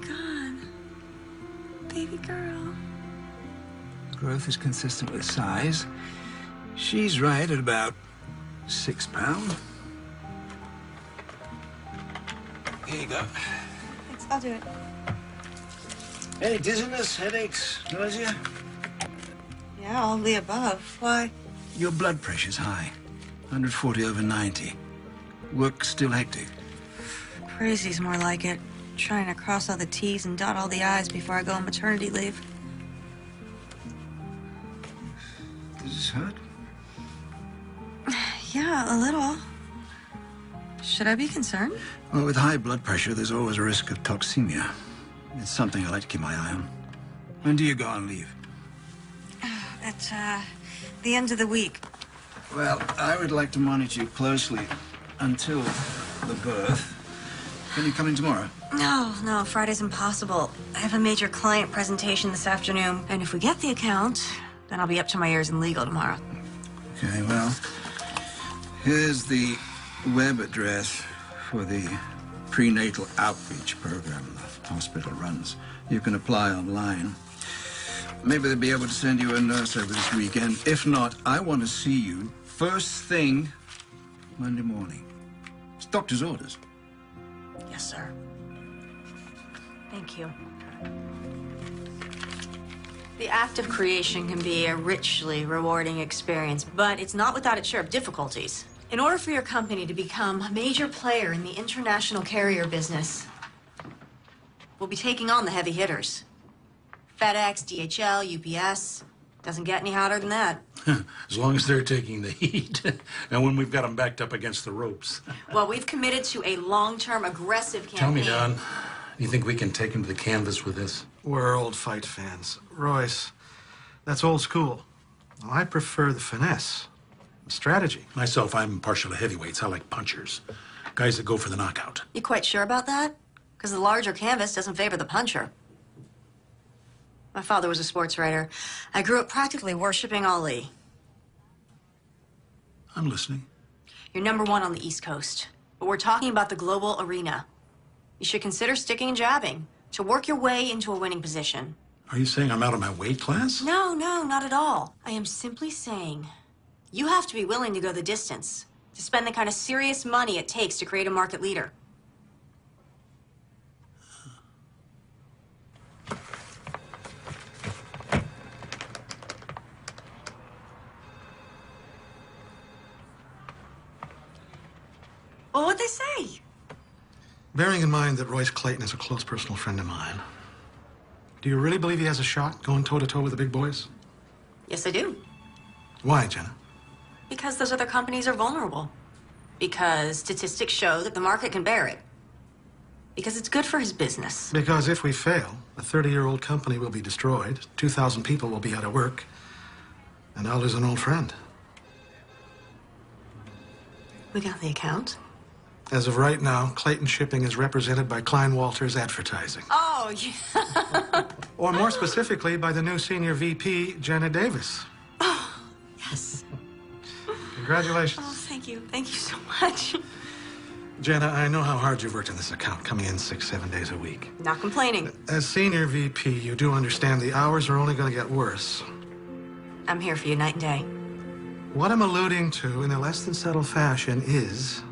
God. Baby girl. Growth is consistent with size. She's right at about 6 pounds. Here you go. Thanks, I'll do it. Any dizziness, headaches, nausea? Yeah, all the above. Why? Your blood pressure's high. 140/90. Work still hectic. Crazy's more like it. Trying to cross all the T's and dot all the I's before I go on maternity leave. Does this hurt? Yeah, a little. Should I be concerned? Well, with high blood pressure, there's always a risk of toxemia. It's something I like to keep my eye on. When do you go on leave? At, the end of the week. Well, I would like to monitor you closely until the birth. Can you come in tomorrow? No, Friday's impossible. I have a major client presentation this afternoon, and if we get the account, then I'll be up to my ears in legal tomorrow. Okay, well, here's the web address for the prenatal outreach program the hospital runs. You can apply online. Maybe they'll be able to send you a nurse over this weekend. If not, I want to see you first thing Monday morning. It's doctor's orders. Yes, sir. Thank you. The act of creation can be a richly rewarding experience, but it's not without its share of difficulties. In order for your company to become a major player in the international carrier business, we'll be taking on the heavy hitters. FedEx, DHL, UPS. Doesn't get any hotter than that. As long as they're taking the heat. And when we've got them backed up against the ropes. Well, we've committed to a long-term, aggressive campaign. Tell me, Don, you think we can take them to the canvas with this? We're old fight fans. Royce, that's old school. Well, I prefer the finesse, the strategy. Myself, I'm partial to heavyweights. I like punchers. Guys that go for the knockout. You quite sure about that? Because the larger canvas doesn't favor the puncher. My father was a sports writer. I grew up practically worshiping Ali. I'm listening. You're #1 on the East Coast, but we're talking about the global arena. You should consider sticking and jabbing to work your way into a winning position. Are you saying I'm out of my weight class? No, not at all. I am simply saying you have to be willing to go the distance, to spend the kind of serious money it takes to create a market leader. Well, what'd they say? Bearing in mind that Royce Clayton is a close personal friend of mine, do you really believe he has a shot going toe-to-toe with the big boys? Yes, I do. Why, Jenna? Because those other companies are vulnerable. Because statistics show that the market can bear it. Because it's good for his business. Because if we fail, a 30-year-old company will be destroyed, 2,000 people will be out of work, and I'll lose an old friend. We got the account. As of right now, Clayton Shipping is represented by Klein Walters Advertising. Oh, yeah. Or more specifically, by the new senior VP, Jenna Davis. Oh, yes. Congratulations. Oh, thank you. Thank you so much. Jenna, I know how hard you've worked on this account, coming in 6-7 days a week. Not complaining. As senior VP, you do understand the hours are only going to get worse. I'm here for you night and day. What I'm alluding to in a less than subtle fashion is,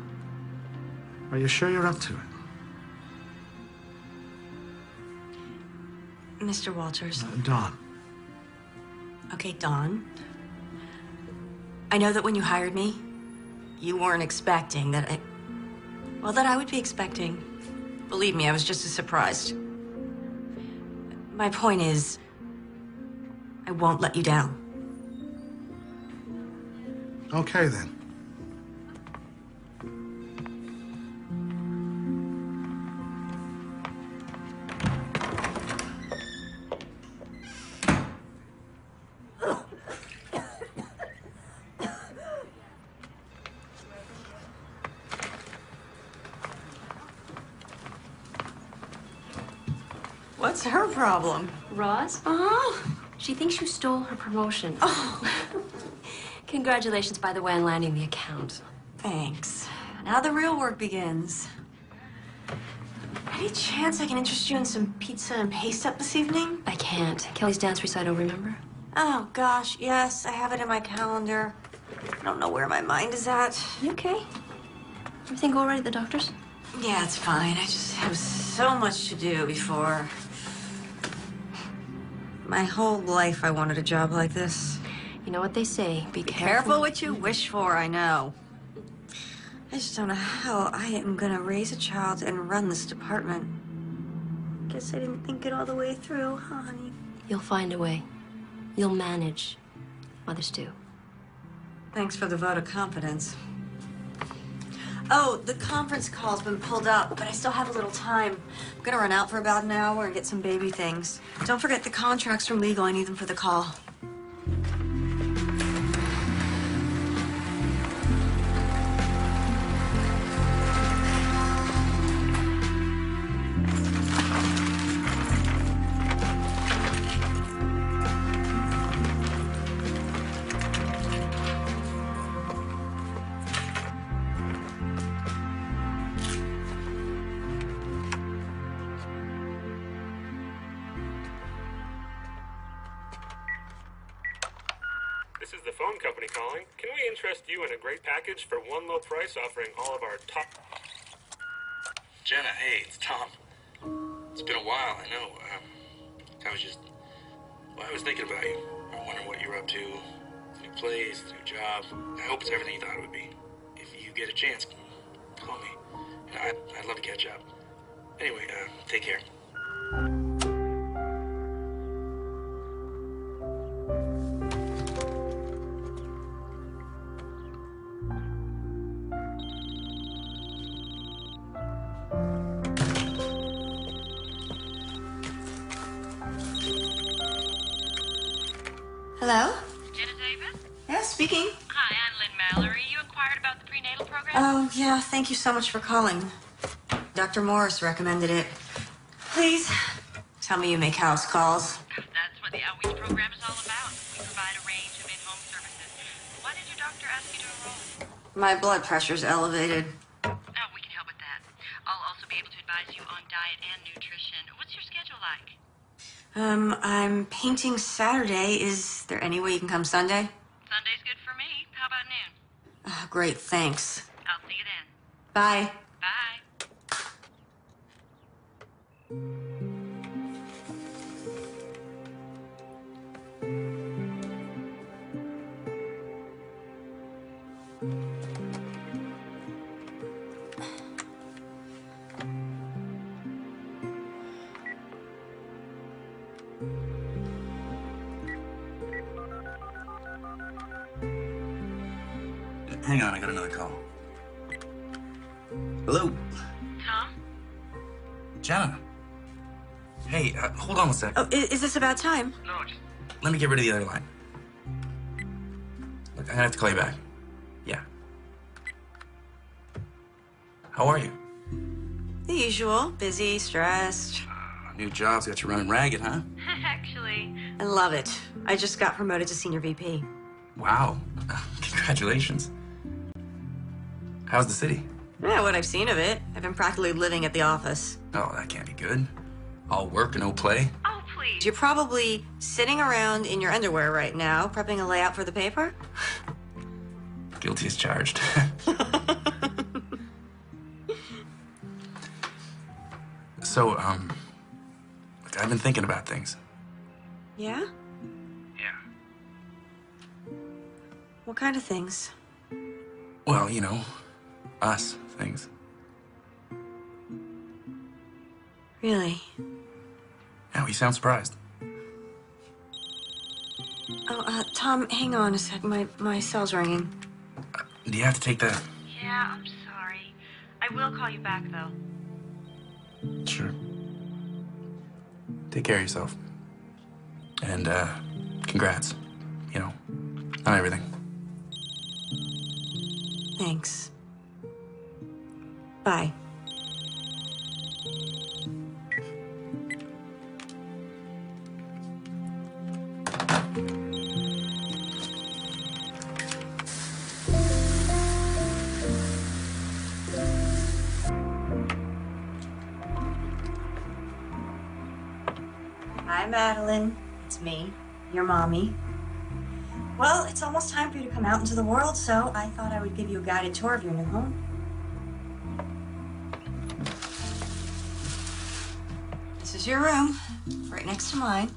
are you sure you're up to it? Mr. Walters. Dawn. Okay, Dawn. I know that when you hired me, you weren't expecting that I would be expecting. Believe me, I was just as surprised. My point is, I won't let you down. Okay, then. What's her problem? Roz? Uh-huh. She thinks you stole her promotion. Oh. Congratulations, by the way, on landing the account. Thanks. Now the real work begins. Any chance I can interest you in some pizza and paste up this evening? I can't. Kelly's dance recital, remember? Oh, gosh, yes, I have it in my calendar. I don't know where my mind is at. You okay? Everything go all right at the doctor's? Yeah, it's fine. I just have so much to do before. My whole life I wanted a job like this. You know what they say, be Careful what you wish for, I know. I just don't know how I am gonna raise a child and run this department. Guess I didn't think it all the way through, huh, honey? You'll find a way. You'll manage. Mothers do. Thanks for the vote of confidence. Oh, the conference call's been pulled up, but I still have a little time. I'm gonna run out for about an hour and get some baby things. Don't forget the contracts from legal. I need them for the call. This is the phone company calling. Can we interest you in a great package for one low price offering all of our top... Jenna, hey, it's Tom. It's been a while, I know. I was thinking about you. I'm wondering what you're up to. New place, new job. I hope it's everything you thought it would be. If you get a chance, call me. I'd love to catch up. Anyway, take care. Hello? Jenna Davis? Yeah, speaking. Hi, I'm Lynn Mallory. You inquired about the prenatal program? Oh, yeah, thank you so much for calling. Dr. Morris recommended it. Please, tell me you make house calls. That's what the outreach program is all about. We provide a range of in-home services. Why did your doctor ask you to enroll? My blood pressure's elevated. Oh, we can help with that. I'll also be able to advise you on diet and nutrition. What's your schedule like? I'm painting Saturday. Is there any way you can come Sunday? Sunday's good for me. How about noon? Great, thanks. I'll see you then. Bye. Bye. Hang on, I got another call. Hello? Tom? Jenna? Hey, hold on a sec. Oh, is this about time? No, just... Let me get rid of the other line. Look, I'm gonna have to call you back. Yeah. How are you? The usual. Busy, stressed. New job's got you running ragged, huh? Actually, I love it. I just got promoted to senior VP. Wow. Congratulations. How's the city? Yeah, what I've seen of it. I've been practically living at the office. Oh, that can't be good. All work and no play. oh, please. You're probably sitting around in your underwear right now, prepping a layout for the paper. Guilty as charged. So, look, I've been thinking about things. Yeah? Yeah. What kind of things? Well, you know, us things. Really? Now you sound surprised. Oh, Tom, hang on a sec. My cell's ringing. Do you have to take that? Yeah, I'm sorry. I will call you back, though. Sure. Take care of yourself. And, congrats. You know, on everything. Thanks. Bye. Hi, Madeline. It's me, your mommy. Well, it's almost time for you to come out into the world, so I thought I would give you a guided tour of your new home. This is your room, right next to mine.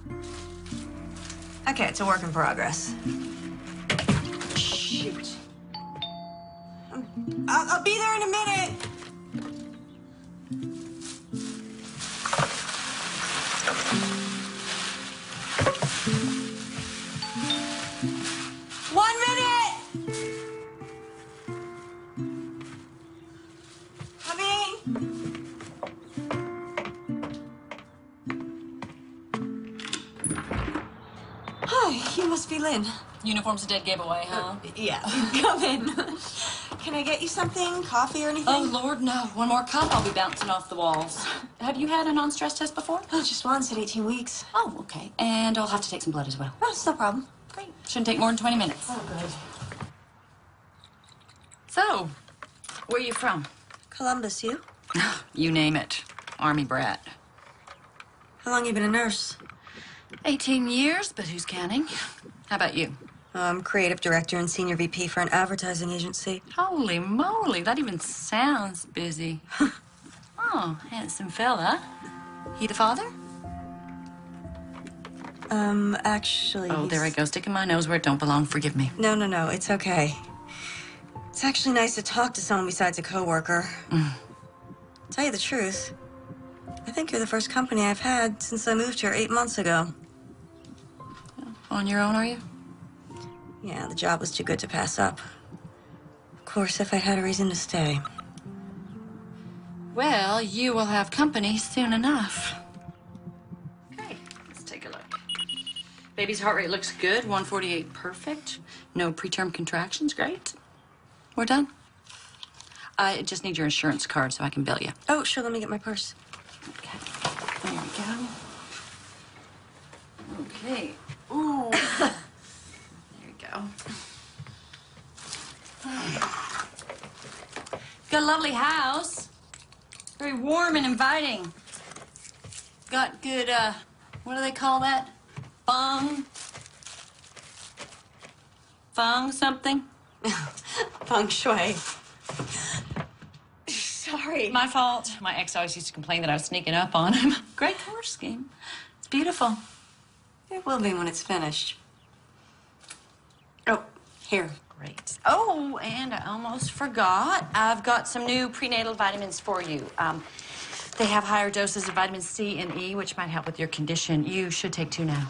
Okay, it's a work in progress. Shoot. I'll be there in a minute. One minute. Coming. Hi, you must be Lynn. Uniform's a dead giveaway, huh? Yeah, come in. Can I get you something? Coffee or anything? Oh, Lord, no. One more cup, I'll be bouncing off the walls. Have you had a non-stress test before? Oh, just once at 18 weeks. Oh, okay. And I'll have to take some blood as well. Oh, it's no problem. Great. Shouldn't take more than 20 minutes. Oh, good. So, where are you from? Columbus, you? You name it. Army brat. How long you been a nurse? 18 years, but who's counting? How about you? I'm creative director and senior VP for an advertising agency. Holy moly, that even sounds busy. Oh, handsome fella. He the father? Actually... Oh, there I go, sticking my nose where it don't belong. Forgive me. No, it's okay. It's actually nice to talk to someone besides a coworker. Tell you the truth, I think you're the first company I've had since I moved here 8 months ago. On your own, are you? Yeah, the job was too good to pass up. Of course, if I had a reason to stay. Well, you will have company soon enough. Okay, let's take a look. Baby's heart rate looks good, 148 perfect. No preterm contractions, great. We're done. I just need your insurance card so I can bill you. Oh, sure, let me get my purse. Okay, there we go. Okay, ooh. There you go. Got a lovely house. Very warm and inviting. Got good, what do they call that? Feng something? Feng shui. Sorry. My fault. My ex always used to complain that I was sneaking up on him. Great color scheme. It's beautiful. It will be when it's finished. Oh, here. Great. Oh, and I almost forgot. I've got some new prenatal vitamins for you. They have higher doses of vitamin C and E, which might help with your condition. You should take 2 now.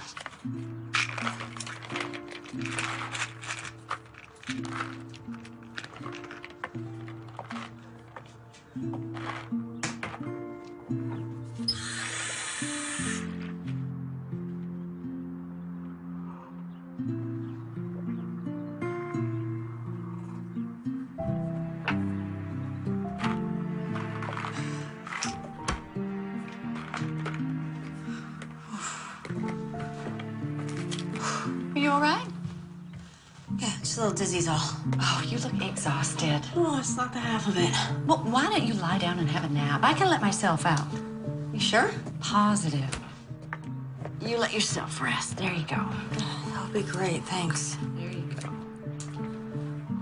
Are you all right? Yeah, just a little dizzy's all. Oh, you look exhausted. Oh, it's not the half of it. Well, why don't you lie down and have a nap? I can let myself out. You sure? Positive. You let yourself rest. There you go. That would be great, thanks. There you go.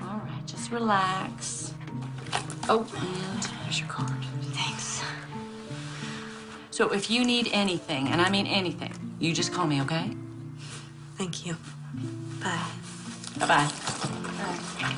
All right, just relax. Oh, and here's your card. Thanks. So if you need anything, and I mean anything, you just call me, okay? Thank you. Bye. Bye-bye. Bye.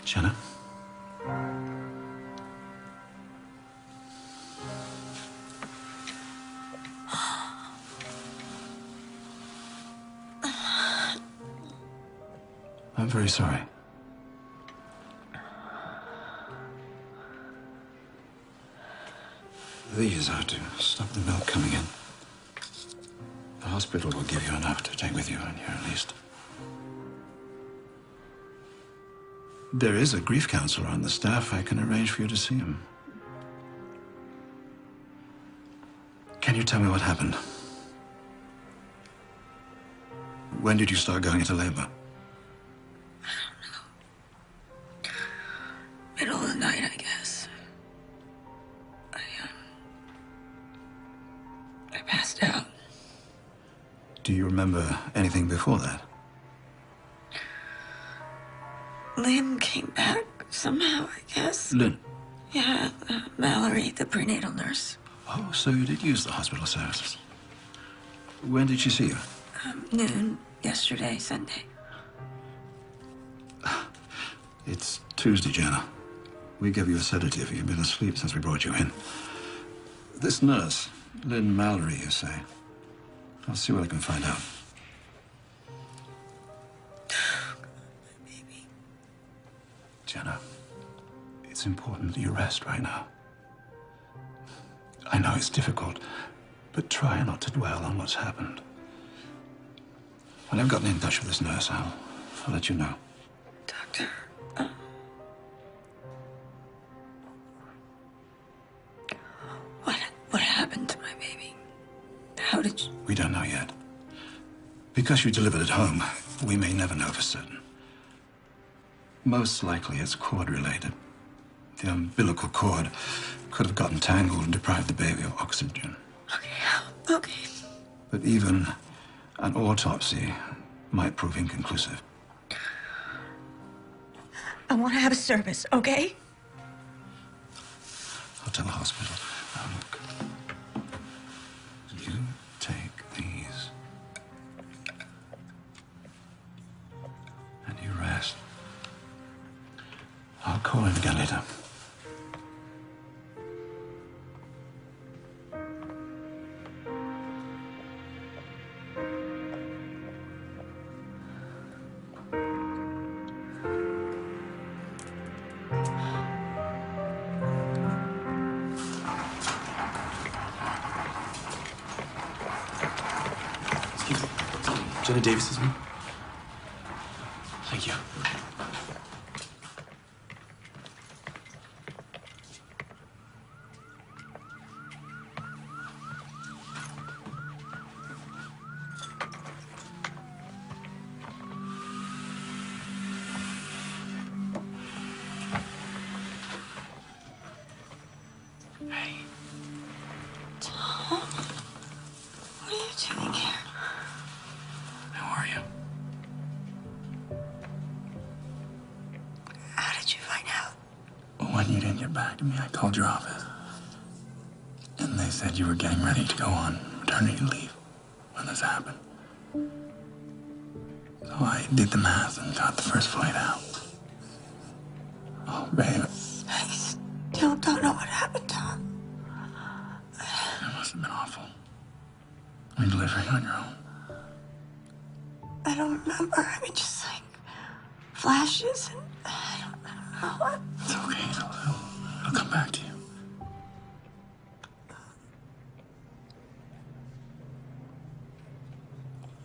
Jenna? I'm very sorry. These are to stop the milk coming in. The hospital will give you enough to take with you on your released. There is a grief counselor on the staff. I can arrange for you to see him. Can you tell me what happened? When did you start going into labor? Middle of the night, I guess. I passed out. Do you remember anything before that? Lynn came back somehow, I guess. Lynn? Yeah, Mallory, the prenatal nurse. Oh, so you did use the hospital services. When did she see you? Noon yesterday, Sunday. It's Tuesday, Jenna. We gave you a sedative. You've been asleep since we brought you in. This nurse, Lynn Mallory, you say. I'll see what I can find out. Baby. Jenna, it's important that you rest right now. I know it's difficult, but try not to dwell on what's happened. When I've gotten in touch with this nurse, I'll let you know. Doctor, what happened to my baby? How did you... We don't know yet. Because you delivered at home, we may never know for certain. Most likely it's cord-related. The umbilical cord could have gotten tangled and deprived the baby of oxygen. Okay. But even an autopsy might prove inconclusive. I want to have a service, okay? I'll tell the hospital. Now, look. You take these. And you rest. I'll call in again later. Jenna Davis is me. Thank you. Hey. Tom, what are you doing here? How are you? How did you find out? Well, when you didn't get back to me, I called your office. And they said you were getting ready to go on maternity leave when this happened. So I did the math and got the first flight out. Oh, babe. I still don't know what happened, Tom. It must have been awful. I mean, delivering on your own. I don't remember. I mean, just like flashes and I don't know what. It's okay. It'll come back to you.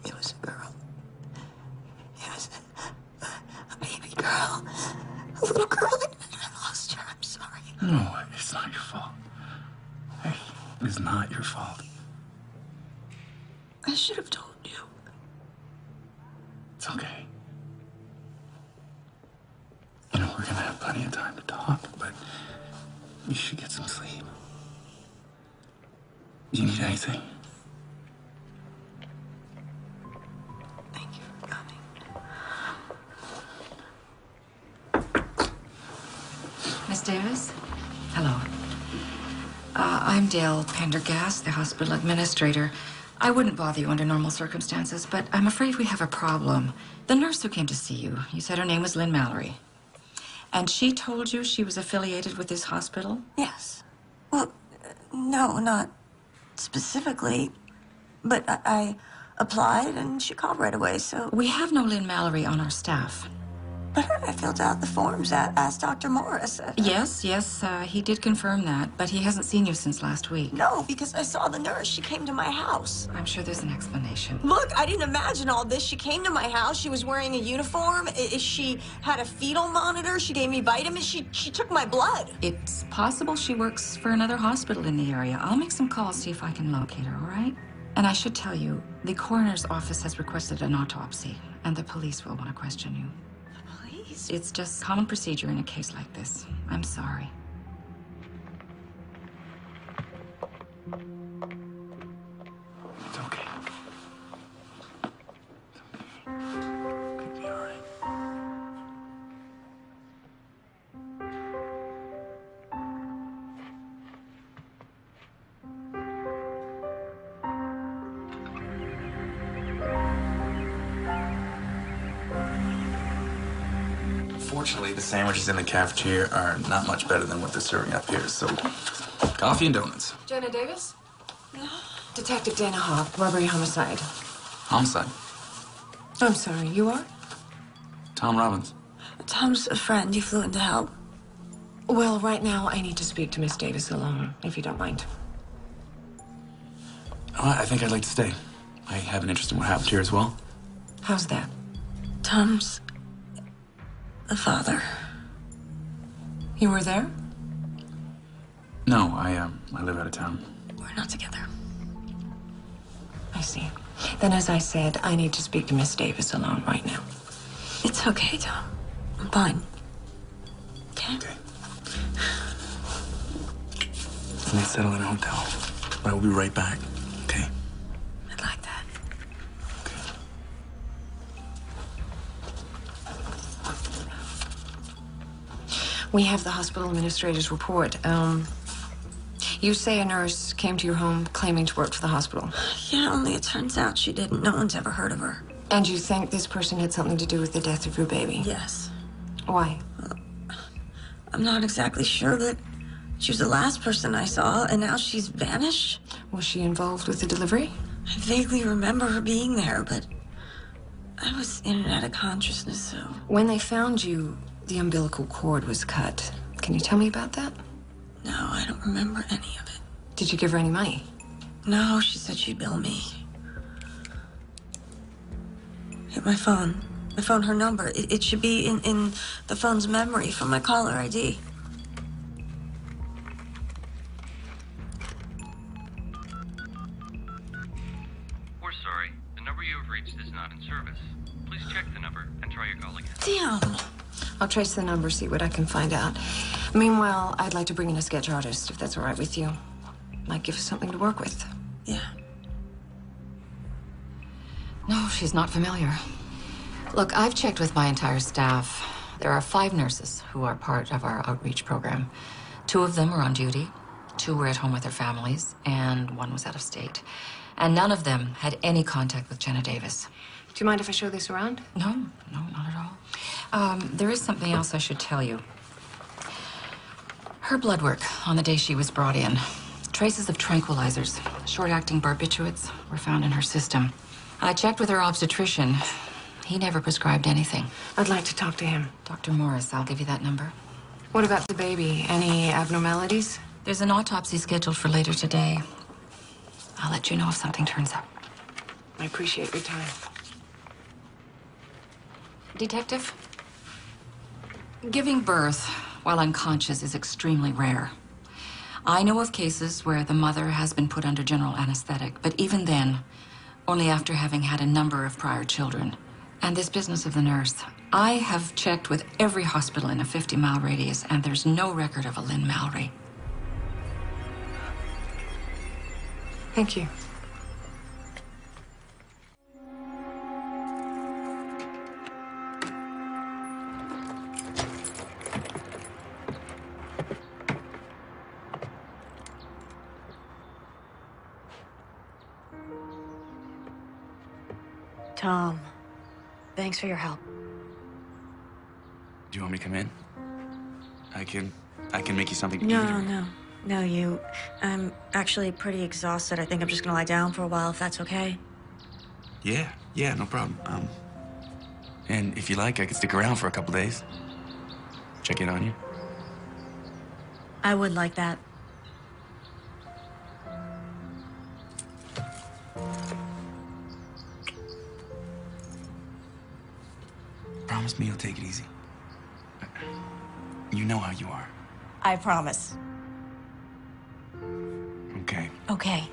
It was a girl. It was a baby girl. A little girl. And I lost her. I'm sorry. No, it's not your fault. Hey, it's not your fault. I should have told you. It's okay. You know, we're gonna have plenty of time to talk, but you should get some sleep. Do you need anything? Thank you for coming. Miss Davis? Hello. I'm Dale Pendergast, the hospital administrator. I wouldn't bother you under normal circumstances, but I'm afraid we have a problem. The nurse who came to see you, you said her name was Lynn Mallory. And she told you she was affiliated with this hospital? Yes. Well, no, not specifically. But I applied and she called right away, so... We have no Lynn Mallory on our staff. But I filled out the forms, asked Dr. Morris. Yes, he did confirm that, but he hasn't seen you since last week. No, because I saw the nurse. She came to my house. I'm sure there's an explanation. Look, I didn't imagine all this. She came to my house. She was wearing a uniform. She had a fetal monitor. She gave me vitamins. She took my blood. It's possible she works for another hospital in the area. I'll make some calls, see if I can locate her, all right? And I should tell you, the coroner's office has requested an autopsy, and the police will want to question you. Please? It's just common procedure in a case like this. I'm sorry. It's okay. Could be all right. Fortunately, the sandwiches in the cafeteria are not much better than what they're serving up here, so coffee and donuts. Jenna Davis? Detective Dana Hawk, robbery homicide. Homicide. I'm sorry, you are? Tom Robbins. Tom's a friend. He flew in to help. Well, right now, I need to speak to Miss Davis alone, if you don't mind. Oh, I think I'd like to stay. I have an interest in what happened here as well. How's that? Tom's the father. You were there? No, I live out of town. We're not together. I see. Then, as I said, I need to speak to Miss Davis alone right now. It's okay, Tom. I'm fine. Okay? Okay. Let's settle in a hotel. But I will be right back. Okay? I'd like that. Okay. We have the hospital administrator's report. You say a nurse came to your home claiming to work for the hospital. Yeah, only it turns out she didn't. No one's ever heard of her. And you think this person had something to do with the death of your baby? Yes. Why? I'm not exactly sure, but she was the last person I saw, and now she's vanished. Was she involved with the delivery? I vaguely remember her being there, but I was in and out of consciousness, so... When they found you, the umbilical cord was cut. Can you tell me about that? No, I don't remember any of it. Did you give her any money? No, she said she'd bill me. Hit my phone. I found her number. It should be in the phone's memory from my caller ID. We're sorry. The number you have reached is not in service. Please check the number and try your call again. Damn. I'll trace the number, see what I can find out. Meanwhile, I'd like to bring in a sketch artist, if that's all right with you. Might give us something to work with. Yeah. No, she's not familiar. Look, I've checked with my entire staff. There are 5 nurses who are part of our outreach program. 2 of them are on duty, 2 were at home with their families, and 1 was out of state. And none of them had any contact with Jenna Davis. Do you mind if I show this around? No, not at all. There is something else I should tell you. Her blood work on the day she was brought in. Traces of tranquilizers, short-acting barbiturates, were found in her system. I checked with her obstetrician. He never prescribed anything. I'd like to talk to him. Dr. Morris, I'll give you that number. What about the baby? Any abnormalities? There's an autopsy scheduled for later today. I'll let you know if something turns up. I appreciate your time. Detective? Giving birth while unconscious is extremely rare. I know of cases where the mother has been put under general anesthetic, but even then, only after having had a number of prior children. And this business of the nurse, I have checked with every hospital in a 50-mile radius, and there's no record of a Lynn Mallory. Thank you. Tom, thanks for your help. Do you want me to come in? I can make you something to eat. No, you. I'm actually pretty exhausted. I think I'm just gonna lie down for a while, if that's okay. Yeah, no problem. And if you like, I could stick around for a couple days. Check in on you. I would like that. Promise me you'll take it easy. You know how you are. I promise. Okay. Okay.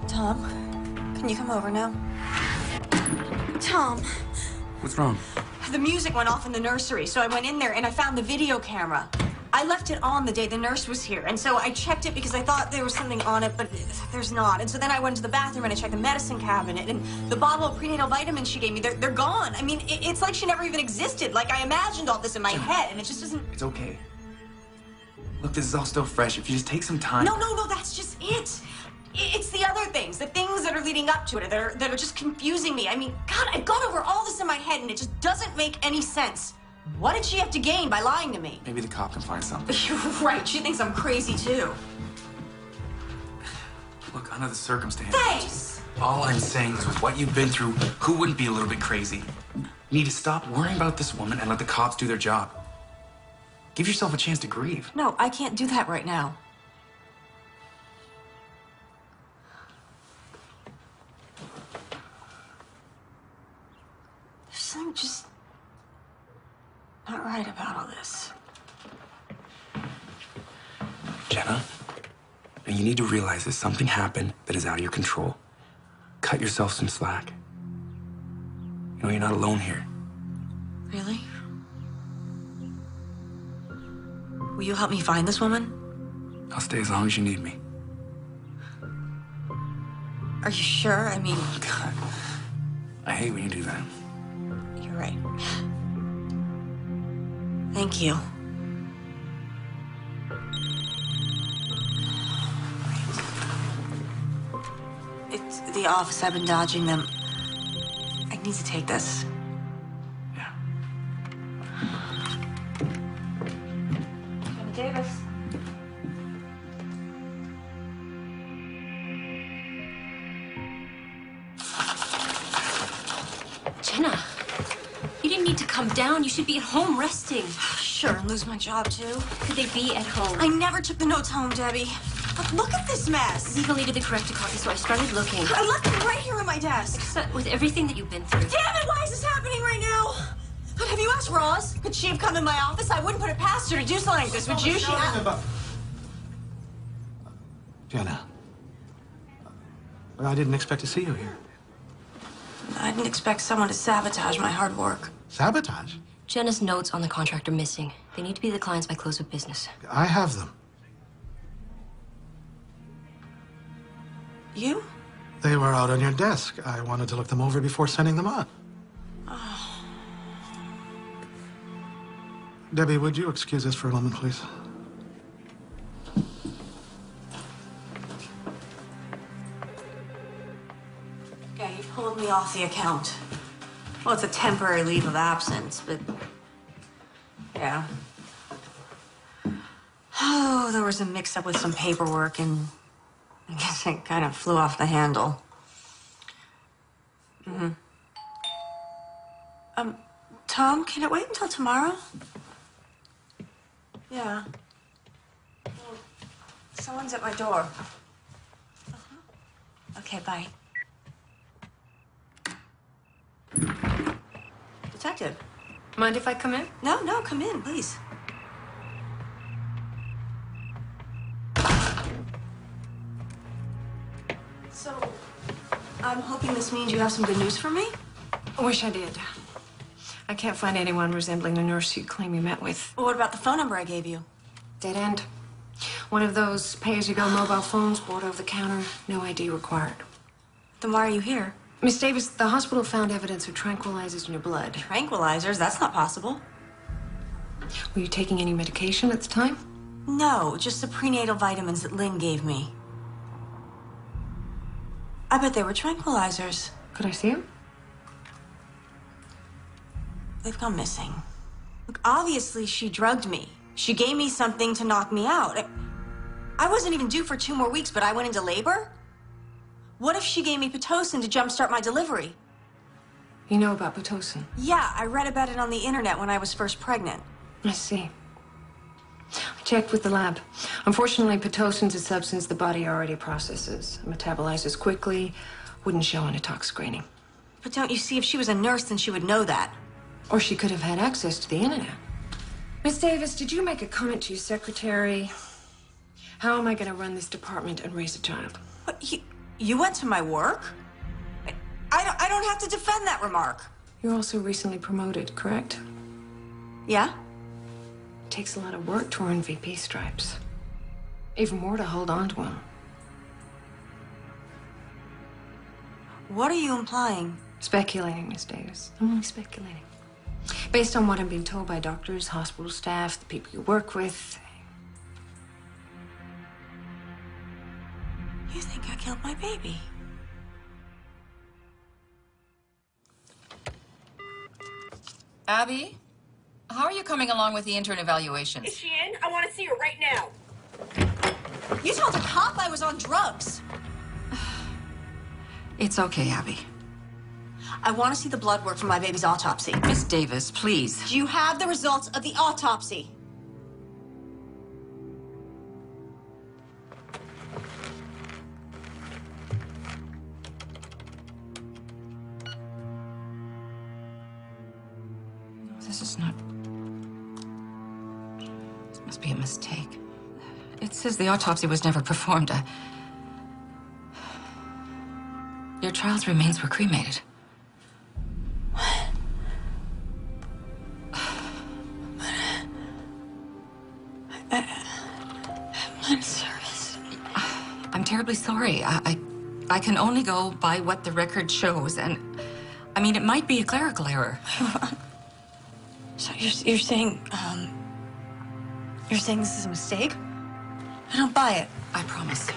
Tom, can you come over now? Tom. What's wrong? The music went off in the nursery, so I went in there and I found the video camera. I left it on the day the nurse was here, and so I checked it because I thought there was something on it, but there's not. And so then I went to the bathroom and I checked the medicine cabinet, and the bottle of prenatal vitamins she gave me, they're gone. I mean, it's like she never even existed. Like, I imagined all this in my head, and it just isn't... It's okay. Look, this is all still fresh. If you just take some time... No, that's just it. It's the other things, the things that are leading up to it that are just confusing me. I mean, God, I've gone over all this in my head, and it just doesn't make any sense. What did she have to gain by lying to me? Maybe the cop can find something. You're right. She thinks I'm crazy, too. Look, under the circumstances... Thanks! All I'm saying is with what you've been through, who wouldn't be a little bit crazy? You need to stop worrying about this woman and let the cops do their job. Give yourself a chance to grieve. No, I can't do that right now. There's something just not right about all this. Jenna, and you need to realize that something happened that is out of your control. Cut yourself some slack. You know, you're not alone here. Really? Will you help me find this woman? I'll stay as long as you need me. Are you sure? I mean... Oh, God. I hate when you do that. You're right. Thank you. It's the office. I've been dodging them. I need to take this. Yeah. Jenna Davis. Jenna, you didn't need to come down. You should be at home resting. Sure, and lose my job, too. Could they be at home? I never took the notes home, Debbie. But look at this mess. Legal needed the corrected copy, so I started looking. I left them right here on my desk. With everything that you've been through. Damn it, why is this happening right now? But have you asked Roz? Could she have come in my office? I wouldn't put it past her to do something like this, would you? Jenna. I didn't expect to see you here. I didn't expect someone to sabotage my hard work. Sabotage? Jenna's notes on the contract are missing. They need to be the clients by close of business. I have them. You? They were out on your desk. I wanted to look them over before sending them on. Oh. Debbie, would you excuse us for a moment, please? Yeah, you pulled me off the account. Well, it's a temporary leave of absence, but... yeah. Oh, there was a mix-up with some paperwork, and I guess it kind of flew off the handle. Tom, can it wait until tomorrow? Yeah. Well, someone's at my door. Okay, bye. Detective. Mind if I come in? No, come in, please. So, I'm hoping this means you have some good news for me? I wish I did. I can't find anyone resembling the nurse you claim you met with. Well, what about the phone number I gave you? Dead end. One of those pay-as-you-go mobile phones, bought over the counter, no ID required. Then why are you here? Miss Davis, the hospital found evidence of tranquilizers in your blood. Tranquilizers? That's not possible. Were you taking any medication at the time? No, just the prenatal vitamins that Lynn gave me. I bet they were tranquilizers. Could I see them? They've gone missing. Look, obviously she drugged me. She gave me something to knock me out. I wasn't even due for 2 more weeks, but I went into labor? What if she gave me Pitocin to jumpstart my delivery? You know about Pitocin? Yeah, I read about it on the internet when I was first pregnant. I see. I checked with the lab. Unfortunately, Pitocin's a substance the body already processes. It metabolizes quickly, wouldn't show on a tox screening. But don't you see, if she was a nurse, then she would know that. Or she could have had access to the internet. Miss Davis, did you make a comment to your secretary? How am I going to run this department and raise a child? What, you went to my work? I don't have to defend that remark. You're also recently promoted, correct? Yeah? It takes a lot of work to earn VP stripes. Even more to hold on to them. What are you implying? Speculating, Miss Davis. I'm only speculating. Based on what I'm being told by doctors, hospital staff, the people you work with. You think I killed my baby? Abby, how are you coming along with the intern evaluations? Is she in? I want to see her right now. You told a cop I was on drugs. It's okay, Abby. I want to see the blood work from my baby's autopsy. Miss Davis, please. Do you have the results of the autopsy? This is not... This must be a mistake. It says the autopsy was never performed. Your child's remains were cremated. I'm service. I'm terribly sorry. I can only go by what the record shows, and I mean, it might be a clerical error. So you're saying this is a mistake? I don't buy it. I promise.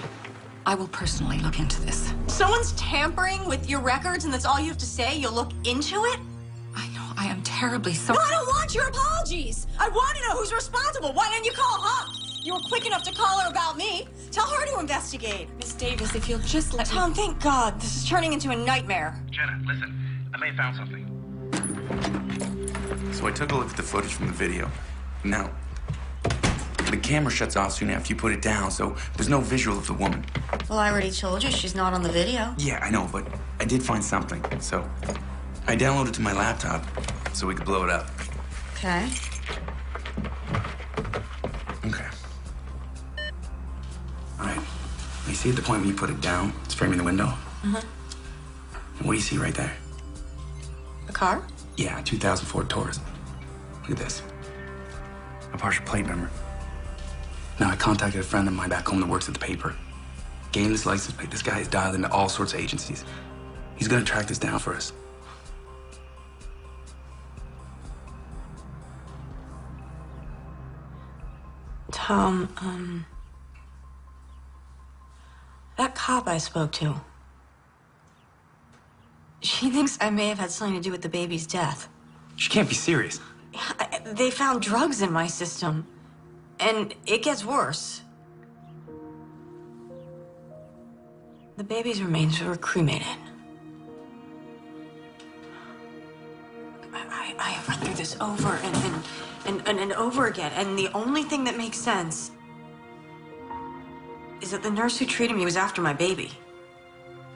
I will personally look into this. Someone's tampering with your records, and that's all you have to say? You'll look into it? I know. I am terribly sorry. No, I don't want your apologies. I want to know who's responsible. Why didn't you call her? You were quick enough to call her about me. Tell her to investigate. Miss Davis, if you'll just let Tom, thank God. This is turning into a nightmare. Jenna, listen. I may have found something. So I took a look at the footage from the video. Now, the camera shuts off soon after you put it down, so there's no visual of the woman. Well, I already told you she's not on the video. Yeah, I know, but I did find something. So I downloaded it to my laptop. so we could blow it up. Okay. Okay. All right. You see at the point when you put it down, it's framing the window? Mm-hmm. And what do you see right there? A car? Yeah, 2004 Taurus. Look at this. A partial plate number. Now, I contacted a friend of mine back home that works at the paper. Gave him this license plate. This guy is dialed into all sorts of agencies. He's gonna track this down for us. Tom, that cop I spoke to, she thinks I may have had something to do with the baby's death. She can't be serious. They found drugs in my system, and it gets worse. The baby's remains were cremated. I have run through this over and over again, and the only thing that makes sense is that the nurse who treated me was after my baby.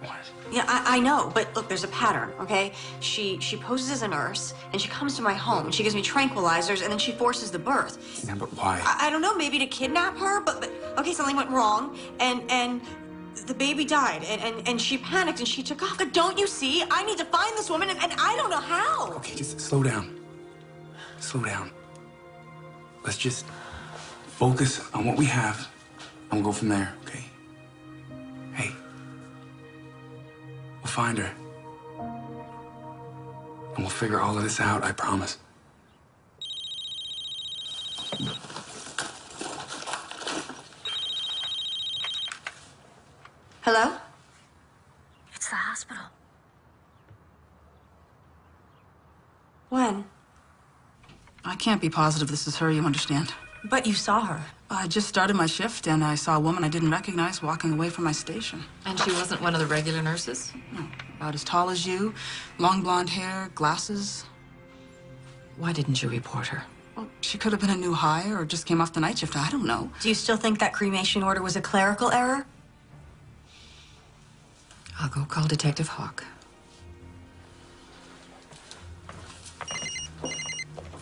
What? Yeah, I know, but look, there's a pattern, okay? She poses as a nurse, and she comes to my home, and she gives me tranquilizers, and then she forces the birth. Yeah, but why? I don't know, maybe to kidnap her, but okay, something went wrong, and the baby died, and she panicked, and she took off. But don't you see? I need to find this woman, and I don't know how. Okay, just slow down. Slow down. Let's just focus on what we have, and we'll go from there, okay? Hey. We'll find her. And we'll figure all of this out, I promise. Hello? It's the hospital. When? I can't be positive this is her, you understand? But you saw her. I just started my shift, and I saw a woman I didn't recognize walking away from my station. And she wasn't one of the regular nurses? No, about as tall as you, long blonde hair, glasses. Why didn't you report her? Well, she could have been a new hire or just came off the night shift. I don't know. Do you still think that cremation order was a clerical error? I'll go call Detective Hawk.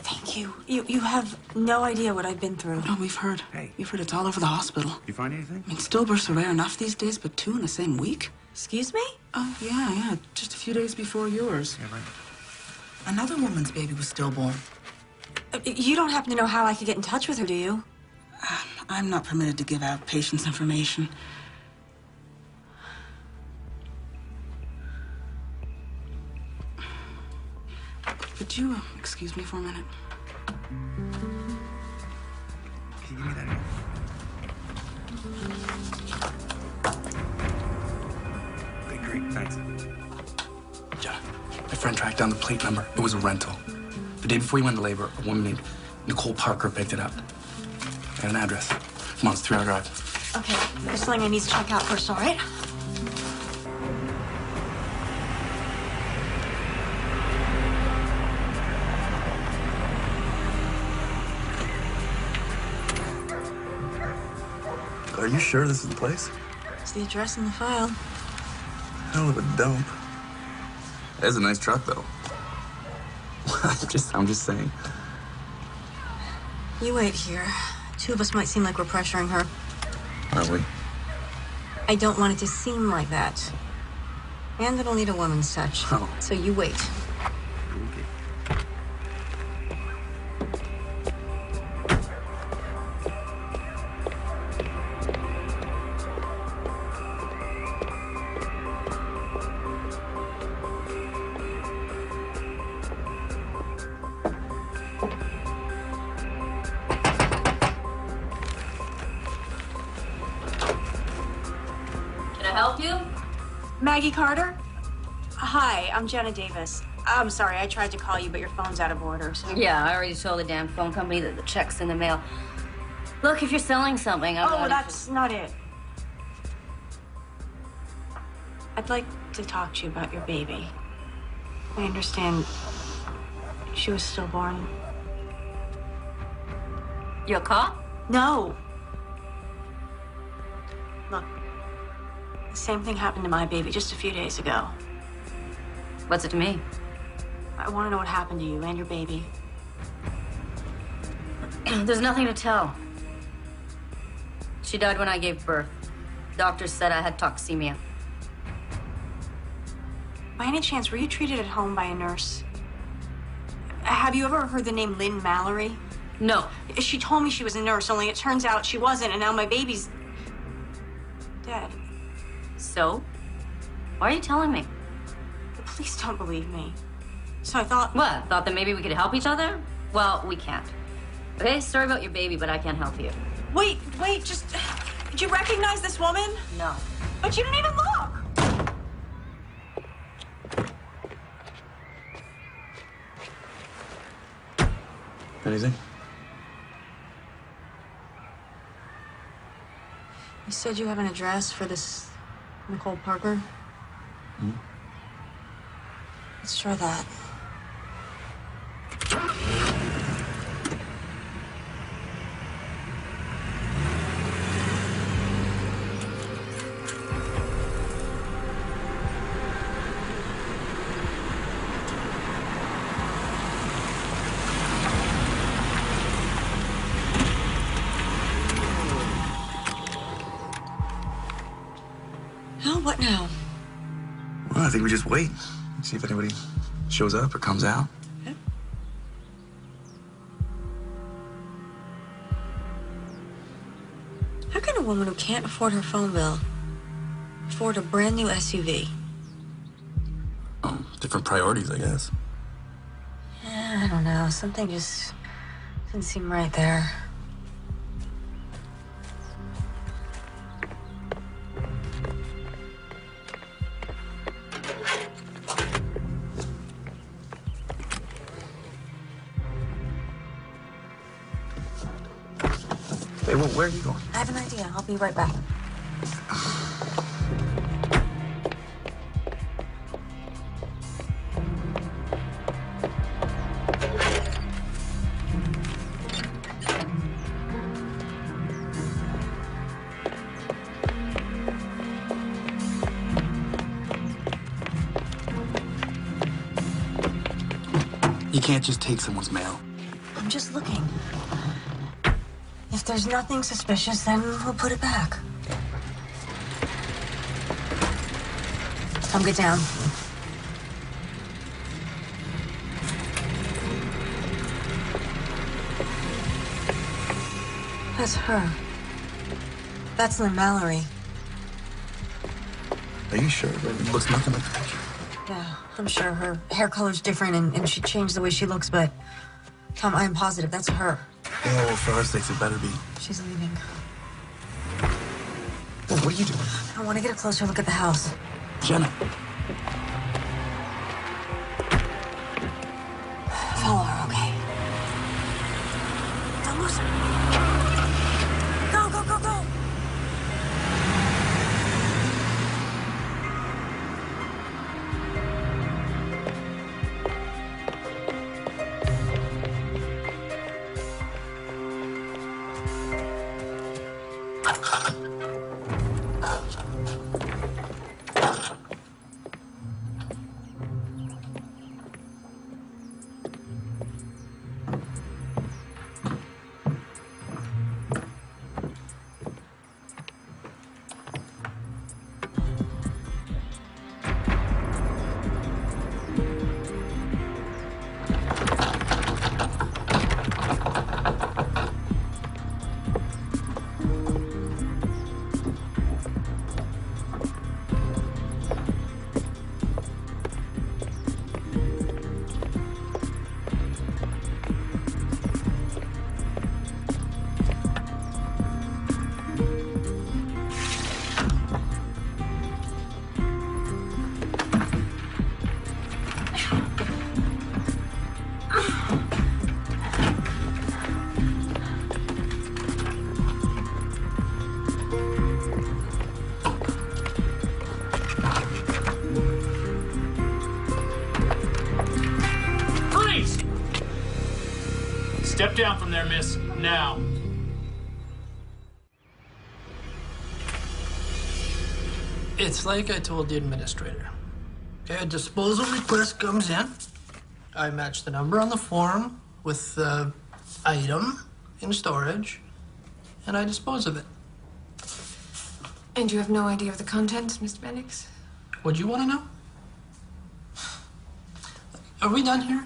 Thank you. You have no idea what I've been through. No, we've heard. Hey. We've heard it's all over the hospital. You find anything? I mean, stillbirths are rare enough these days, but 2 in the same week? Excuse me? Oh, yeah. Just a few days before yours. Yeah, right. Another woman's baby was stillborn. You don't happen to know how I could get in touch with her, do you? I'm not permitted to give out patients' information. Would you excuse me for a minute? Can you give me that here? Okay, great, thanks. Yeah. My friend tracked down the plate number. It was a rental. The day before he went to labor, a woman named Nicole Parker picked it up. I have an address. Come on, it's a 3-hour drive. Okay, there's something I need to check out first, all right? Are you sure this is the place? It's the address in the file. Hell of a dump. That's a nice truck, though. I'm just saying. You wait here. 2 of us might seem like we're pressuring her. Are we? I don't want it to seem like that. And it'll need a woman's touch. Oh. So you wait. Help you? Maggie Carter? Hi, I'm Jenna Davis. I'm sorry, I tried to call you, but your phone's out of order, so... Yeah, I already told the damn phone company that the check's in the mail. Look, if you're selling something, I'm that's not it. I'd like to talk to you about your baby. I understand she was stillborn. You a cop? No. Look, the same thing happened to my baby just a few days ago. What's it to me? I want to know what happened to you and your baby. There's nothing to tell. She died when I gave birth. Doctors said I had toxemia. By any chance, were you treated at home by a nurse? Have you ever heard the name Lynn Mallory? No. She told me she was a nurse, only it turns out she wasn't, and now my baby's dead. So? Why are you telling me? Please don't believe me. So I thought... What? Thought that maybe we could help each other? Well, we can't. Okay, sorry about your baby, but I can't help you. Wait, just... Did you recognize this woman? No. But you didn't even look! Anything? You said you have an address for this Nicole Parker? Hmm? Let's try that. What now? Well, I think we just wait. See if anybody shows up or comes out. Okay. How can a woman who can't afford her phone bill afford a brand new SUV? Different priorities, I guess. I don't know. Something just didn't seem right there. Hey, well, where are you going? I have an idea. I'll be right back. You can't just take someone's mail. I'm just looking. If there's nothing suspicious, then we'll put it back. Come get down. That's her. That's Lynn Mallory. Are you sure? It looks nothing like the picture. Yeah, I'm sure her hair color's different and she changed the way she looks, but Tom, I am positive that's her. Yeah, well, for our sakes, it better be. She's leaving. Well, what are you doing? I want to get a closer look at the house. Jenna. Follow her, okay? Don't lose her. Go, go, go, go! Step down from there, miss. Now. It's like I told the administrator. Okay, a disposal request comes in. I match the number on the form with the item in storage, and I dispose of it. And you have no idea of the contents, Mr. Bendix? Would you want to know? Are we done here?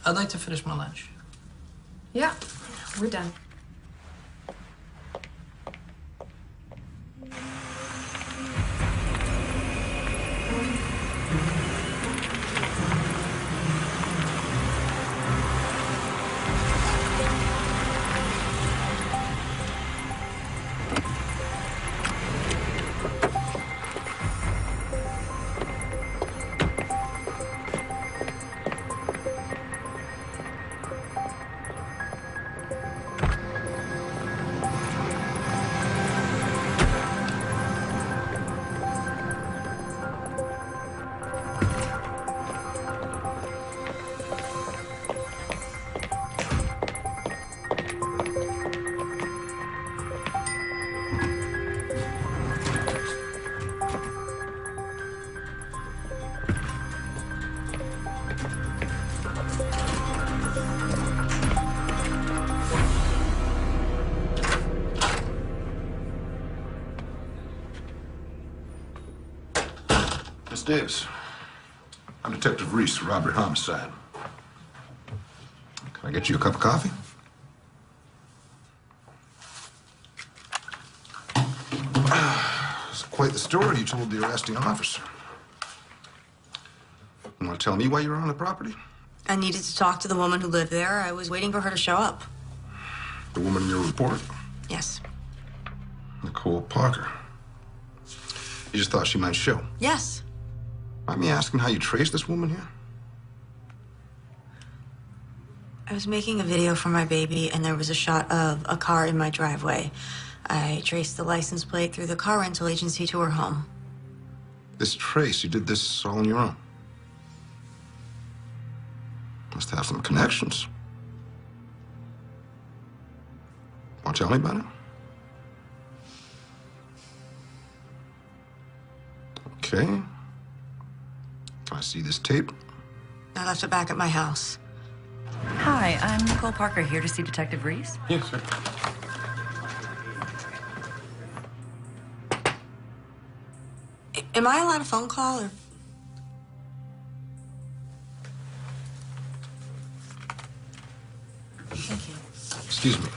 I'd like to finish my lunch. Yeah, we're done. Miss Davis, I'm Detective Reese, robbery homicide. Can I get you a cup of coffee? It's quite the story you told the arresting officer. You want to tell me why you were on the property? I needed to talk to the woman who lived there. I was waiting for her to show up. The woman in your report? Yes. Nicole Parker. You just thought she might show? Yes. Mind me asking how you traced this woman here? I was making a video for my baby, and there was a shot of a car in my driveway. I traced the license plate through the car rental agency to her home. This trace, you did this all on your own? Must have some connections. Want to tell me about it? Okay. Can I see this tape? I left it back at my house. Hi, I'm Nicole Parker, here to see Detective Reese. Yes, sir. Am I allowed a phone call, or? Thank you. Excuse me.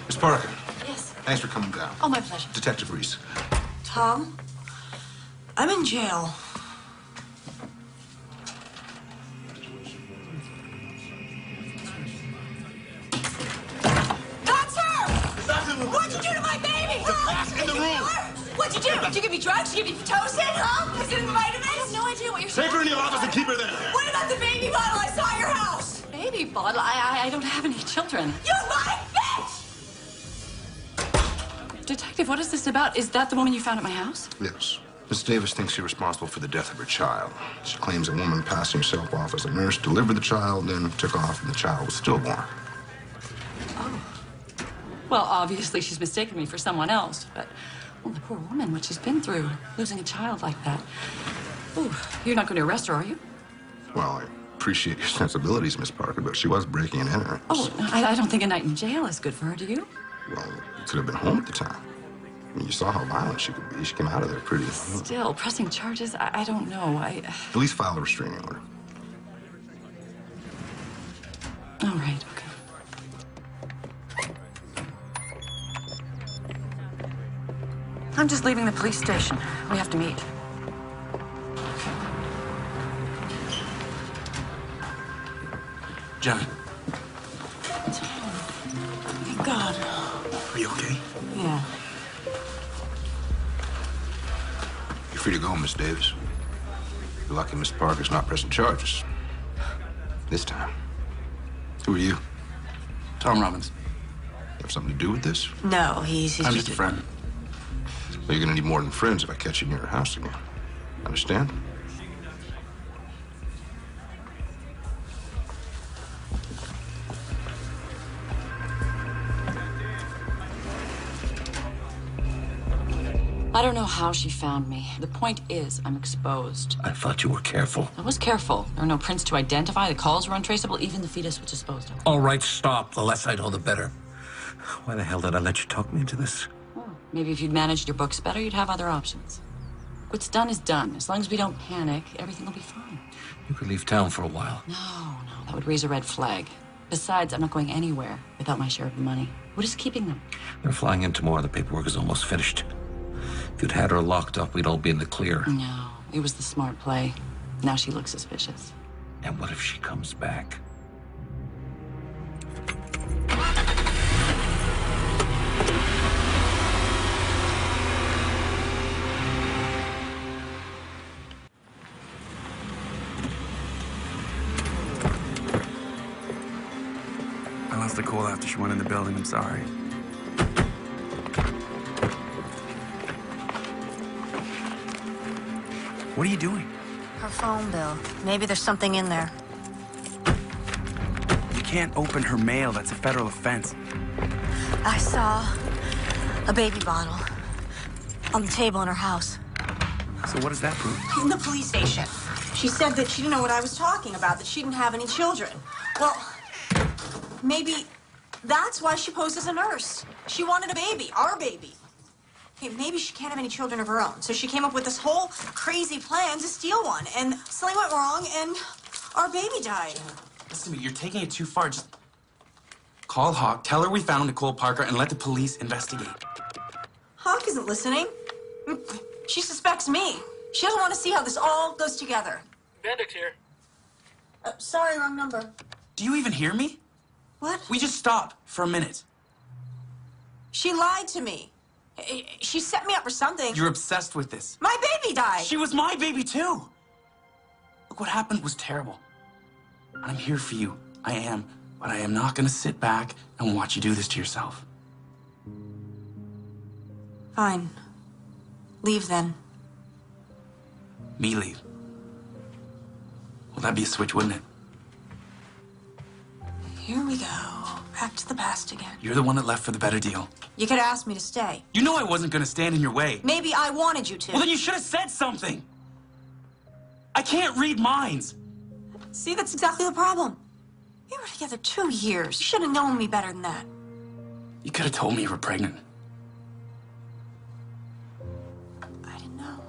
Miss Parker. Yes. Thanks for coming down. Oh, my pleasure. Detective Reese. Tom, I'm in jail. That's her! What'd you do to my baby, huh? in the room! What'd you do? Did you give me drugs? Did you give me Pitocin, huh? Is it vitamins? I have no idea what you're saying. Take her in the office and keep her there. What about the baby bottle I saw at your house? Baby bottle? I don't have any children. You lying bitch! Detective, what is this about? Is that the woman you found at my house? Yes. Miss Davis thinks you're responsible for the death of her child. She claims a woman passing herself off as a nurse delivered the child, then took off, and the child was stillborn. Well, obviously she's mistaken me for someone else, but well, the poor woman, what she's been through, losing a child like that. Ooh, you're not going to arrest her, are you? Well, I appreciate your sensibilities, Miss Parker, but she was breaking and entering. Oh, I don't think a night in jail is good for her, do you? Well, you could have been home at the time. I mean, you saw how violent she could be. She came out of there pretty. Still, pressing charges, I don't know. At least file a restraining order. All right, okay. I'm just leaving the police station. We have to meet. Jenny, Thank God. Are you okay? Yeah. You're free to go, Miss Davis. You're lucky Miss Parker's not pressing charges. This time. Who are you? Tom Robbins. You have something to do with this? No, he's I'm just a friend. Well, you're gonna need more than friends if I catch you near your house again. Understand? I don't know how she found me. The point is, I'm exposed. I thought you were careful. I was careful. There were no prints to identify. The calls were untraceable. Even the fetus was disposed of. All right, stop. The less I know, the better. Why the hell did I let you talk me into this? Maybe if you'd managed your books better, you'd have other options. What's done is done. As long as we don't panic, everything will be fine. You could leave town for a while. No, that would raise a red flag. Besides, I'm not going anywhere without my share of the money. What is keeping them? They're flying in tomorrow. The paperwork is almost finished. If you'd had her locked up, we'd all be in the clear. No, it was the smart play. Now she looks suspicious. And what if she comes back? I lost the call after she went in the building. I'm sorry. What are you doing? Her phone bill. Maybe there's something in there. You can't open her mail. That's a federal offense. I saw a baby bottle on the table in her house. So what does that prove? In the police station. She said that she didn't know what I was talking about, that she didn't have any children. Well, maybe that's why she posed as a nurse. She wanted a baby, our baby. Hey, maybe she can't have any children of her own, so she came up with this whole crazy plan to steal one, and something went wrong, and our baby died. Listen to me, you're taking it too far. Just call Hawk, tell her we found Nicole Parker, and let the police investigate. Hawk isn't listening. She suspects me. She doesn't want to see how this all goes together. Bendix here. Sorry, wrong number. Do you even hear me? What? We just stopped for a minute. She lied to me. She set me up for something. You're obsessed with this. My baby died. She was my baby, too. Look, what happened was terrible. I'm here for you. I am. But I am not going to sit back and watch you do this to yourself. Fine. Leave then. Me leave. Well, that'd be a switch, wouldn't it? Here we go. Back to the past again. You're the one that left for the better deal. You could ask me to stay. You know I wasn't going to stand in your way. Maybe I wanted you to. Well, then you should have said something. I can't read minds. See, that's exactly the problem. We were together 2 years. You should have known me better than that. You could have told me you were pregnant. I didn't know.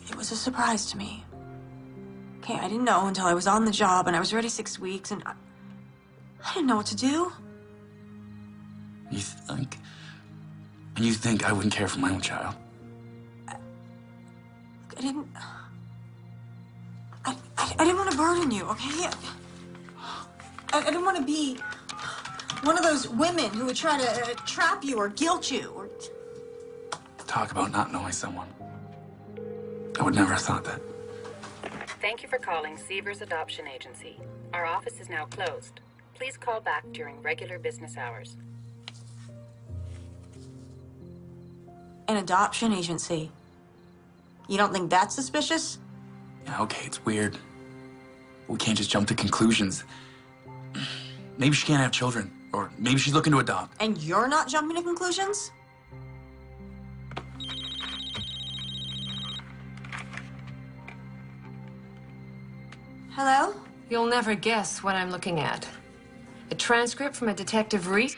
It was a surprise to me. Okay, I didn't know until I was on the job and I was ready 6 weeks and I didn't know what to do. You think I wouldn't care for my own child? I didn't want to burden you, okay? I didn't want to be one of those women who would try to trap you or guilt you or... Talk about not knowing someone. I would never have thought that. Thank you for calling Seavers Adoption Agency. Our office is now closed. Please call back during regular business hours. An adoption agency. You don't think that's suspicious? Yeah, okay, it's weird. We can't just jump to conclusions. Maybe she can't have children, or maybe she's looking to adopt. And you're not jumping to conclusions? Hello? You'll never guess what I'm looking at. A transcript from a Detective Reese.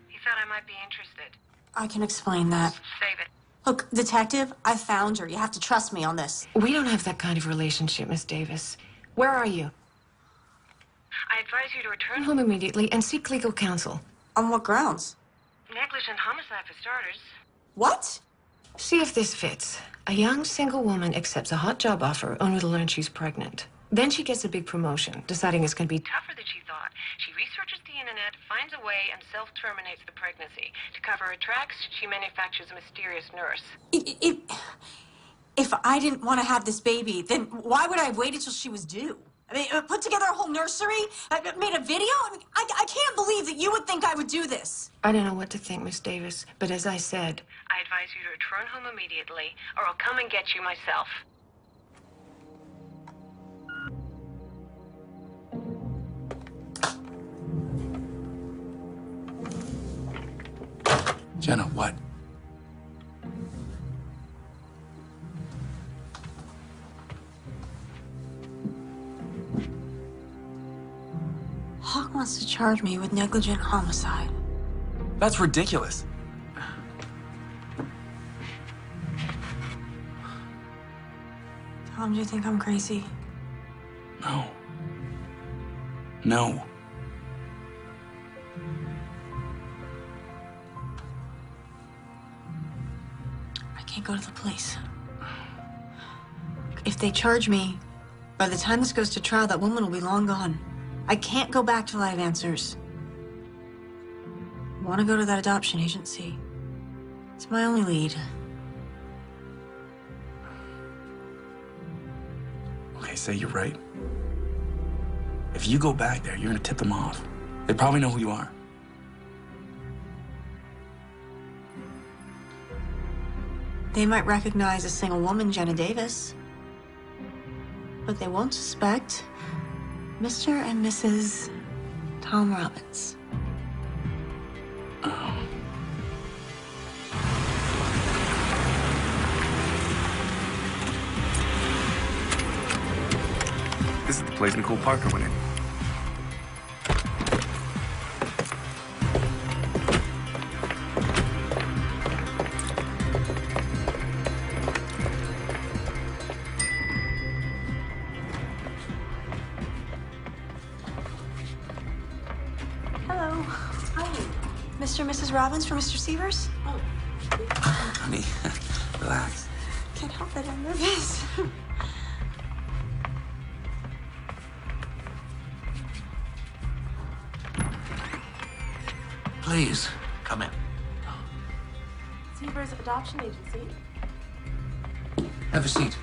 He thought I might be interested. I can explain that. Save it. Look, Detective, I found her. You have to trust me on this. We don't have that kind of relationship, Miss Davis. Where are you? I advise you to return Home immediately and seek legal counsel. On what grounds? negligent homicide for starters. What? See if this fits. A young single woman accepts a hot job offer only to learn she's pregnant. Then she gets a big promotion, deciding it's going to be Tougher than she thought. She researches the internet, finds a way, and self-terminates the pregnancy. To cover her tracks, she manufactures a mysterious nurse. If I didn't want to have this baby, then why would I have waited till she was due? I mean, put together a whole nursery, made a video. I mean, I can't believe that you would think I would do this. I don't know what to think, Miss Davis, but as I said, I advise you to return home immediately, or I'll come and get you myself. Jenna, what? wants to charge me with negligent homicide. That's ridiculous. Tom, do you think I'm crazy? No. No. I can't go to the police. If they charge me, by the time this goes to trial, that woman will be long gone. I can't go back till I have answers. I want to go to that adoption agency. It's my only lead. Okay, say you're right. If you go back there, you're gonna tip them off. They probably know who you are. They might recognize a single woman, Jenna Davis. But they won't suspect Mr. and Mrs. Tom Robbins. This is the place Nicole Parker went in. Hello. Hi. Mr. and Mrs. Robbins for Mr. Severs? Honey, relax. Can't help it, I'm nervous. Please, come in. Severs Adoption Agency. Have a seat.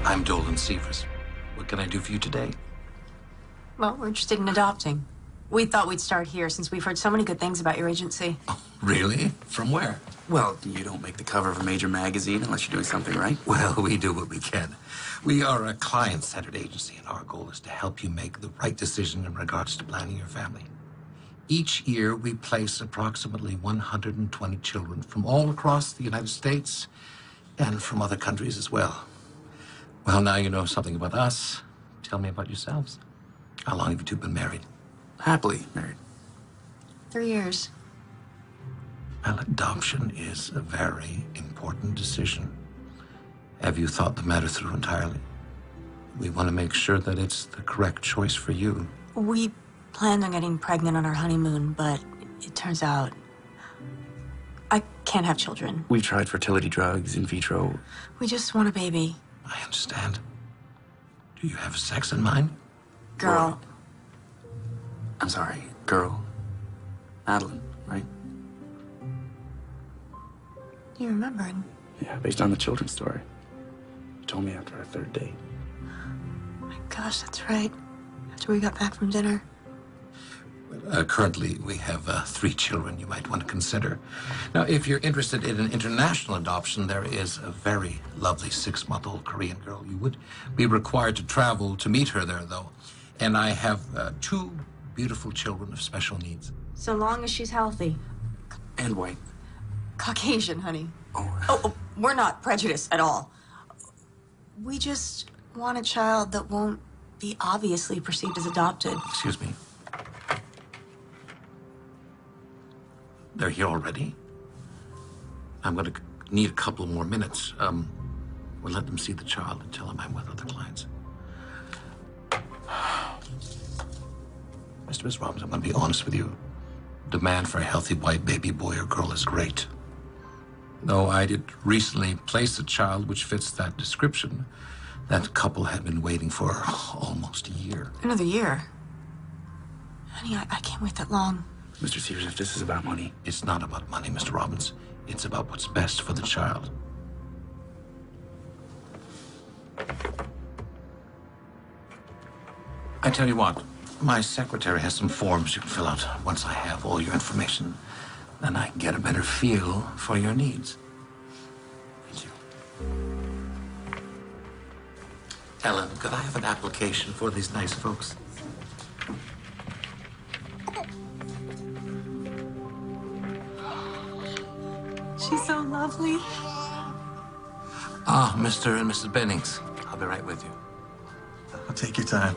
I'm Dolan Severs. What can I do for you today? Well, we're interested in adopting. We thought we'd start here since we've heard so many good things about your agency. Really? From where? Well, you don't make the cover of a major magazine unless you're doing something right. Well, we do what we can. We are a client-centered agency, and our goal is to help you make the right decision in regards to planning your family. Each year, we place approximately 120 children from all across the United States and from other countries as well. Well, now you know something about us. Tell me about yourselves. How long have you two been married? Happily married. 3 years. Well, adoption is a very important decision. Have you thought the matter through entirely? We want to make sure that it's the correct choice for you. We planned on getting pregnant on our honeymoon, but it turns out I can't have children. We've tried fertility drugs, in vitro. We just want a baby. I understand. Do you have sex in mind? Girl. I'm sorry, girl. Madeline, right? You remembered? Yeah, based on the children's story. You told me after our third date. My gosh, that's right. After we got back from dinner. Currently, we have 3 children you might want to consider. Now, if you're interested in an international adoption, there is a very lovely 6-month-old Korean girl. You would be required to travel to meet her there, though. And I have 2 beautiful children of special needs. So long as she's healthy. And white. Caucasian, honey. Oh, we're not prejudiced at all. We just want a child that won't be obviously perceived as adopted. Excuse me. They're here already? I'm going to need a couple more minutes. We'll let them see the child and tell them I'm with other clients. Miss Robbins, I'm going to be honest with you. Demand for a healthy white baby boy or girl is great. Though I did recently place a child which fits that description, that couple had been waiting for almost a year. Another year? Honey, I can't wait that long. Mr. Severs, if this is about money. It's not about money, Mr. Robbins. It's about what's best for the child. I tell you what, my secretary has some forms you can fill out. Once I have all your information, then I can get a better feel for your needs. Thank you. Ellen, could I have an application for these nice folks? She's so lovely. Ah, Mr. and Mrs. Bennings. I'll be right with you. I'll take your time.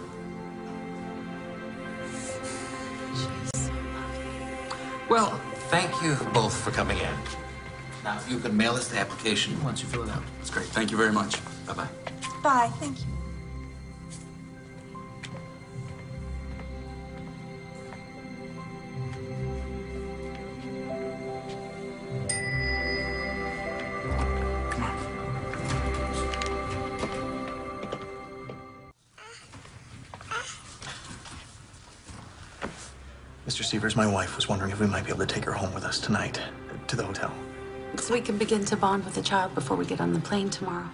Well, thank you both for coming in. Now, if you can mail us the application once you fill it out. That's great. Thank you very much. Bye-bye. Bye. Thank you. Mr. Severs, my wife was wondering if we might be able to take her home with us tonight to the hotel. So we can begin to bond with the child before we get on the plane tomorrow.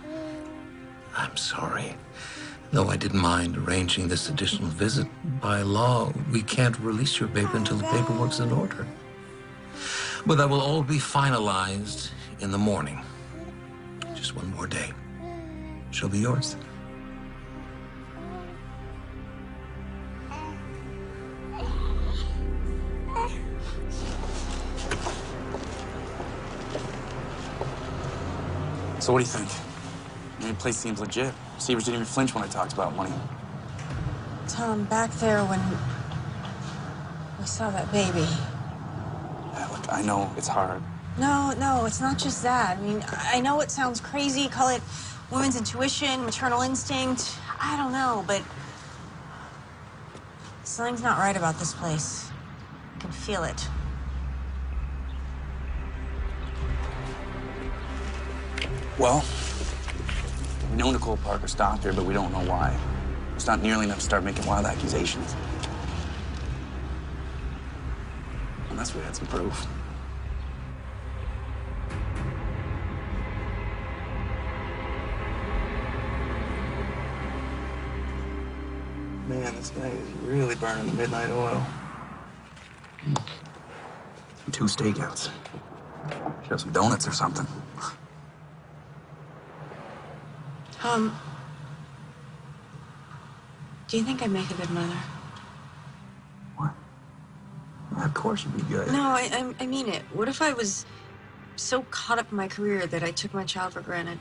I'm sorry. Though I didn't mind arranging this additional visit, by law, we can't release your baby until the paperwork's in order. But that will all be finalized in the morning. Just one more day. She'll be yours. So what do you think? I mean, the place seems legit. Severs didn't even flinch when I talked about money. Tom, back there when we saw that baby. Yeah, look, I know it's hard. No, it's not just that. I mean, I know it sounds crazy, call it women's intuition, maternal instinct. I don't know, but something's not right about this place. I can feel it. Well, we know Nicole Parker stopped her, but we don't know why. It's not nearly enough to start making wild accusations. Unless we had some proof. Man, this guy is really burning the midnight oil. 2 stakeouts. Should have some donuts or something. Tom, do you think I'd make a good mother? Of course you'd be good. No, I mean it. What if I was so caught up in my career that I took my child for granted?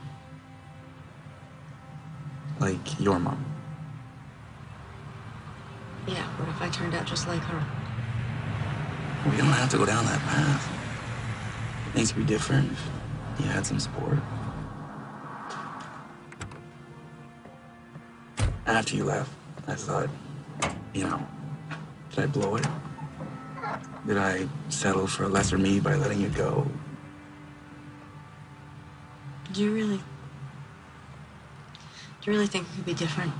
Like your mom. Yeah, what if I turned out just like her? We don't have to go down that path. Things could be different if you had some support. After you left, I thought, you know, did I blow it? Did I settle for a lesser me by letting you go? Do you really think it could be different?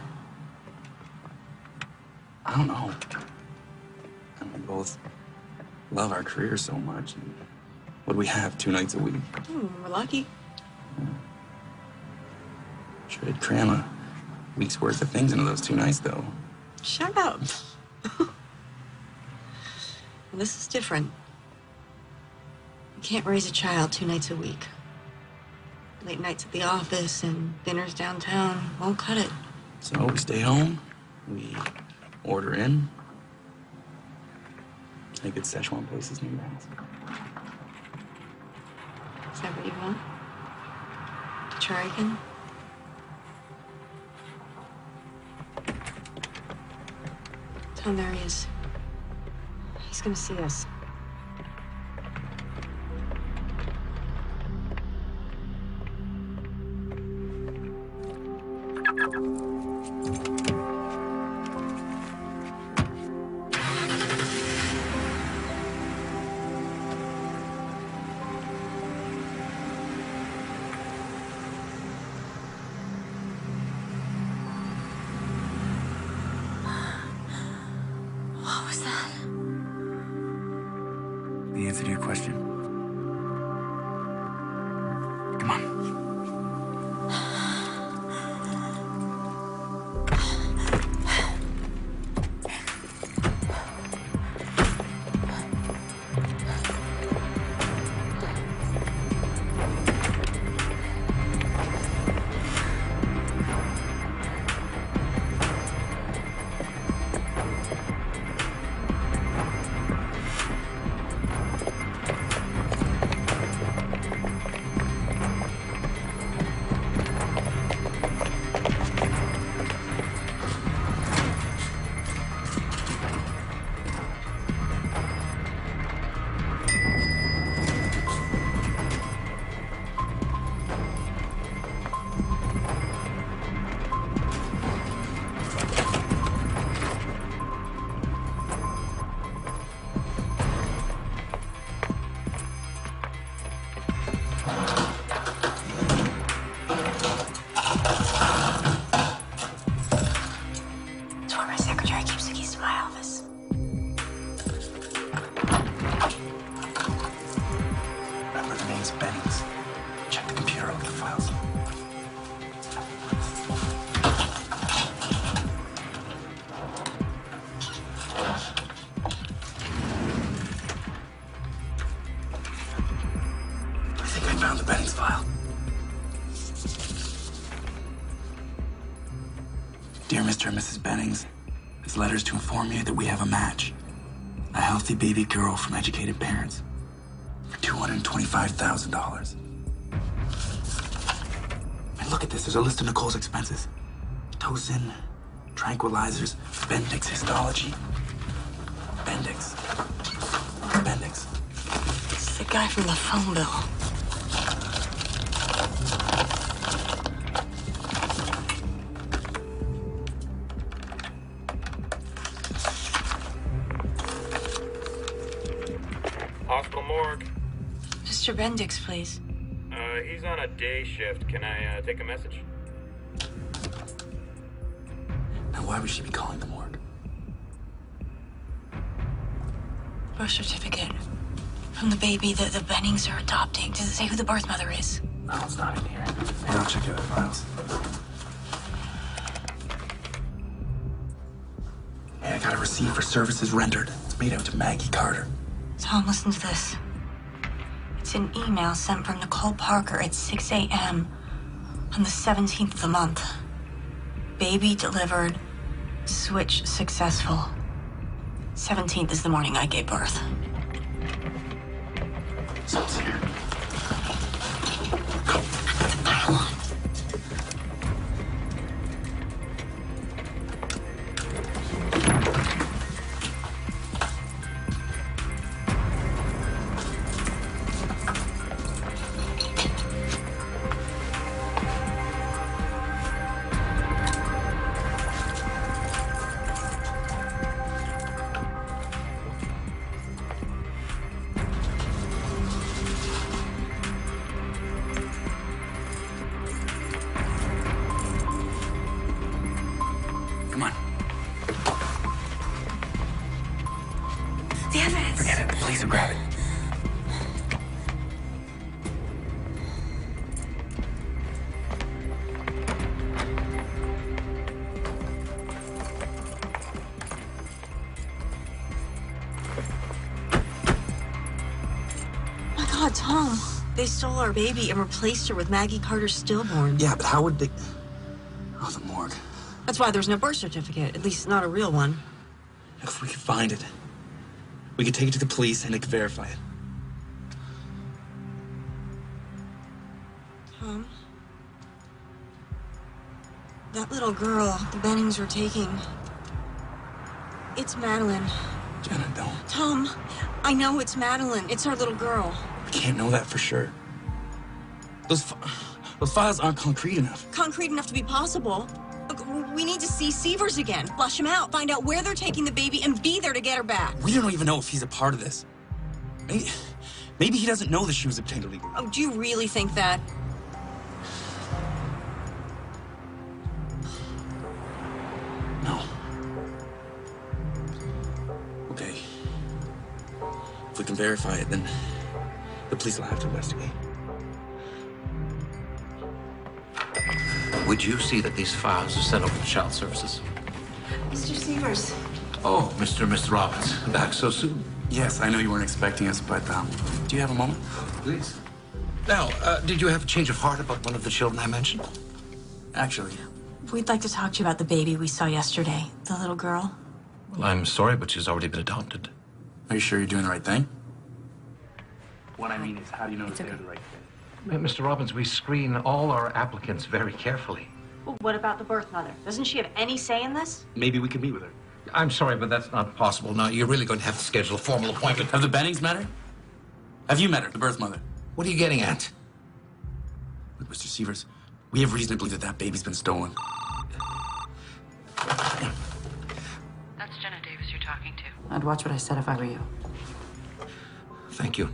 I don't know. And we both love our careers so much. And what do we have 2 nights a week? We're lucky. Sure did cram a week's worth of things into those 2 nights, though. Shut up. This is different. You can't raise a child 2 nights a week. Late nights at the office and dinners downtown won't cut it. So we stay home, we order in. Any good Szechuan places near your house? Is that what you want? To try again? Tom, there he is. He's gonna see us. What was that? The answer to your question. Come on. Miss Bennings. Check the computer, look at the files. I think I found the Bennings file. Dear Mr. and Mrs. Bennings, this letter is to inform you that we have a match. A healthy baby girl from educated parents for $225,000. And look at this, there's a list of Nicole's expenses. Pitocin, tranquilizers, Bendix histology. Bendix. Bendix. It's the guy from the phone bill. Hospital morgue. Mr. Bendix, please. He's on a day shift. Can I take a message? Now, why would she be calling the morgue? Birth certificate from the baby that the Bennings are adopting. Does it say who the birth mother is? No, it's not in here. Hey, I'll check the other files. Hey, I got a receipt for services rendered. It's made out to Maggie Carter. Tom, listen to this. It's an email sent from Nicole Parker at 6 a.m. on the 17th of the month. Baby delivered. Switch successful. 17th is the morning I gave birth. So it's here. Come on. The evidence. Forget it. The police will grab it. My God, Tom. They stole our baby and replaced her with Maggie Carter's stillborn. Yeah, but how would they... Oh, the morgue. That's why there's no birth certificate, at least not a real one. If we could find it, we could take it to the police and they could verify it. Tom? That little girl the Bennings were taking... It's Madeline. Jenna, don't. Tom, I know it's Madeline. It's our little girl. We can't know that for sure. Those files aren't concrete enough. Concrete enough to be possible. Look, we need to see Severs again. Flush him out. Find out where they're taking the baby and be there to get her back. We don't even know if he's a part of this. Maybe he doesn't know that she was obtained illegally. Oh, do you really think that? No. Okay. If we can verify it, then the police will have to investigate. Would you see that these files are sent over to Child Services? Mr. Severs. Oh, Mr. and Mrs. Robbins, back so soon. Yes, I know you weren't expecting us, but do you have a moment? Please. Now, did you have a change of heart about one of the children I mentioned? Actually. We'd like to talk to you about the baby we saw yesterday, the little girl. Well, I'm sorry, but she's already been adopted. Are you sure you're doing the right thing? What I mean is, how do you know that they're the right thing? Mr. Robbins, we screen all our applicants very carefully. Well, what about the birth mother? Doesn't she have any say in this? Maybe we can meet with her. I'm sorry, but that's not possible. Now, you're really going to have to schedule a formal appointment. Have the Bennings met her? Have you met her, the birth mother? What are you getting at? Look, Mr. Severs, we have reason to believe that that baby's been stolen. That's Jenna Davis you're talking to. I'd watch what I said if I were you. Thank you.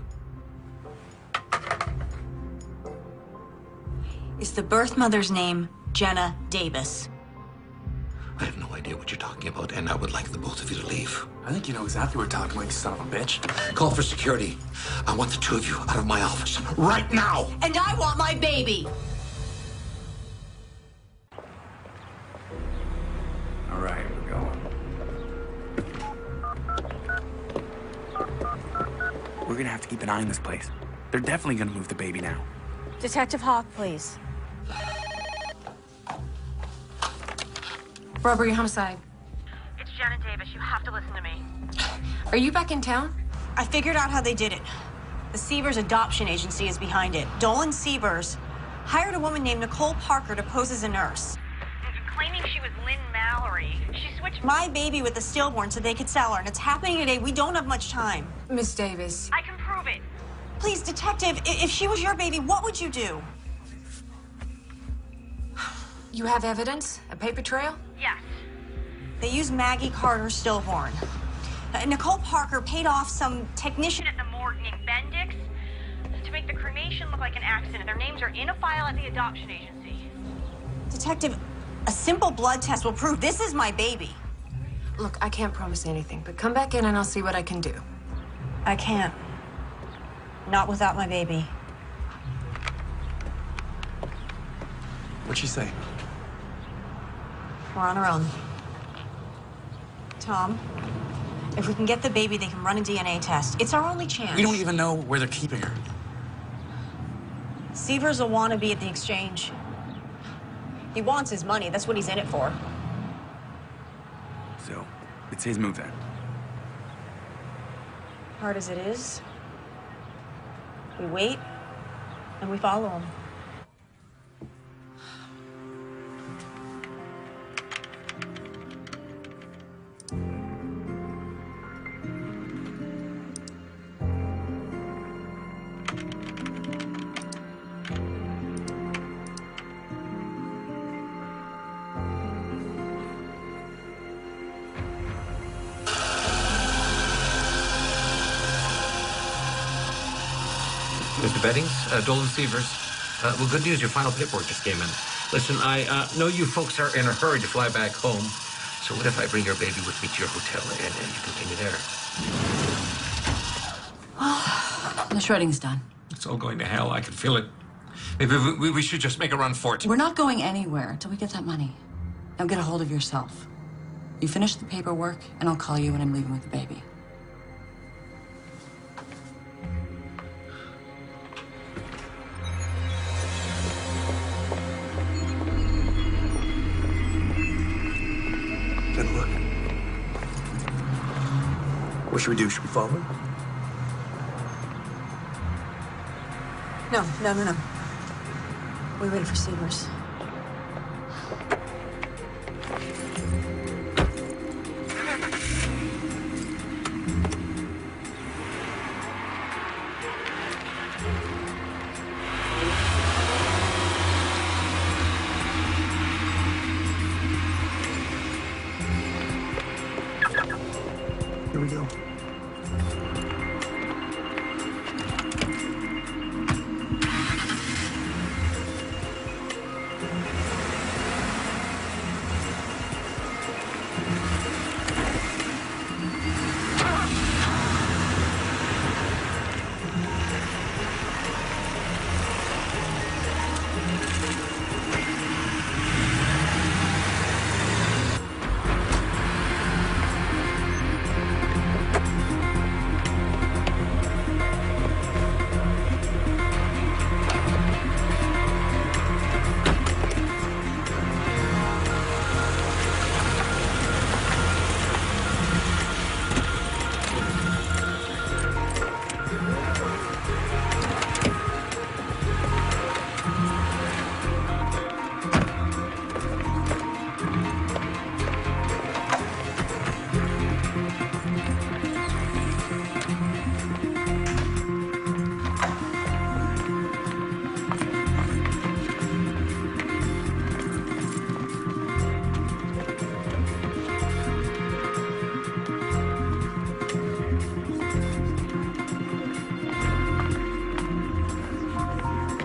Is the birth mother's name Jenna Davis? I have no idea what you're talking about, and I would like the both of you to leave. I think you know exactly what we're talking about, you son of a bitch. Call for security. I want the two of you out of my office right now. And I want my baby. All right, we're going. We're gonna have to keep an eye on this place. They're definitely gonna move the baby now. Detective Hawk, please. Robbery, homicide. It's Janet Davis. You have to listen to me. Are you back in town? I figured out how they did it. The Sievers Adoption Agency is behind it. Dolan Sievers hired a woman named Nicole Parker to pose as a nurse. Claiming she was Lynn Mallory. She switched My baby with the stillborn so they could sell her, and it's happening today. We don't have much time. Miss Davis. I can prove it. Please, detective, if she was your baby, what would you do? You have evidence? A paper trail? Yes. They used Maggie Carter Stillborn. Nicole Parker paid off some technician At the morgue named Bendix to make the cremation look like an accident. Their names are in a file at the adoption agency. Detective, a simple blood test will prove this is my baby. Look, I can't promise anything, but come back in and I'll see what I can do. I can't. Not without my baby. What'd she say? We're on our own. Tom, if we can get the baby, they can run a DNA test. It's our only chance. We don't even know where they're keeping her. Sievers will want to be at the exchange. He wants his money. That's what he's in it for. So, it's his move then. Hard as it is, we wait and we follow him. Mr. Beddings, Dolan Sievers. Well, good news, your final paperwork just came in. Listen, I know you folks are in a hurry to fly back home, so what if I bring your baby with me to your hotel and you continue there? Well, the shredding's done. It's all going to hell. I can feel it. Maybe we should just make a run for it. We're not going anywhere until we get that money. Now get a hold of yourself. You finish the paperwork, and I'll call you when I'm leaving with the baby. Good look. What should we do? Should we follow him? No. We wait for Sievers. Here we go.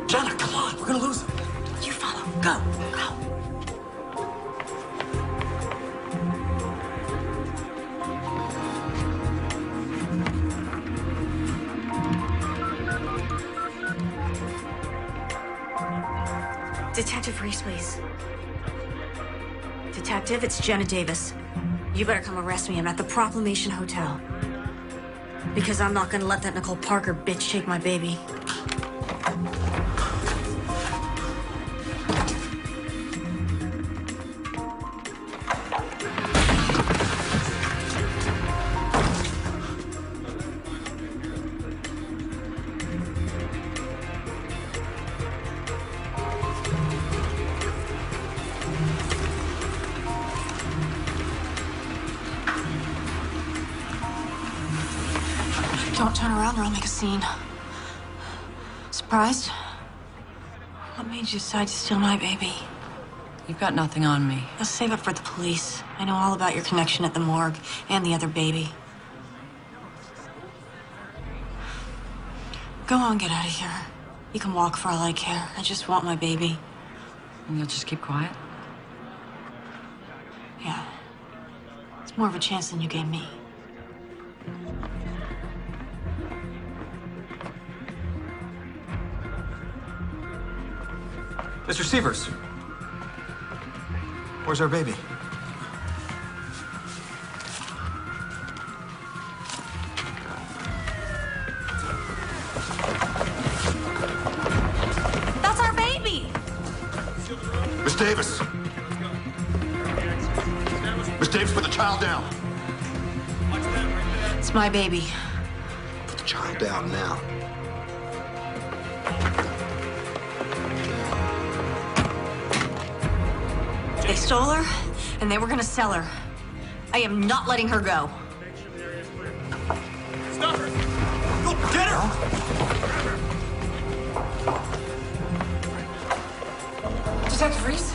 Jenna, come on. We're gonna lose him. You follow. Go. Detective Reese, please. Detective, it's Jenna Davis. You better come arrest me. I'm at the Proclamation Hotel. Because I'm not gonna let that Nicole Parker bitch take my baby. Don't turn around or I'll make a scene. Surprised? What made you decide to steal my baby? You've got nothing on me. Let's save it for the police. I know all about your connection at the morgue and the other baby. Go on, get out of here. You can walk for all I care. I just want my baby. And you'll just keep quiet? Yeah. It's more of a chance than you gave me. Mr. Sievers, where's our baby? That's our baby! Miss Davis! Miss Davis, put the child down. It's my baby. Put the child down now. They stole her, and they were gonna sell her. I am not letting her go. Stop her! Go get her! Detective Reese?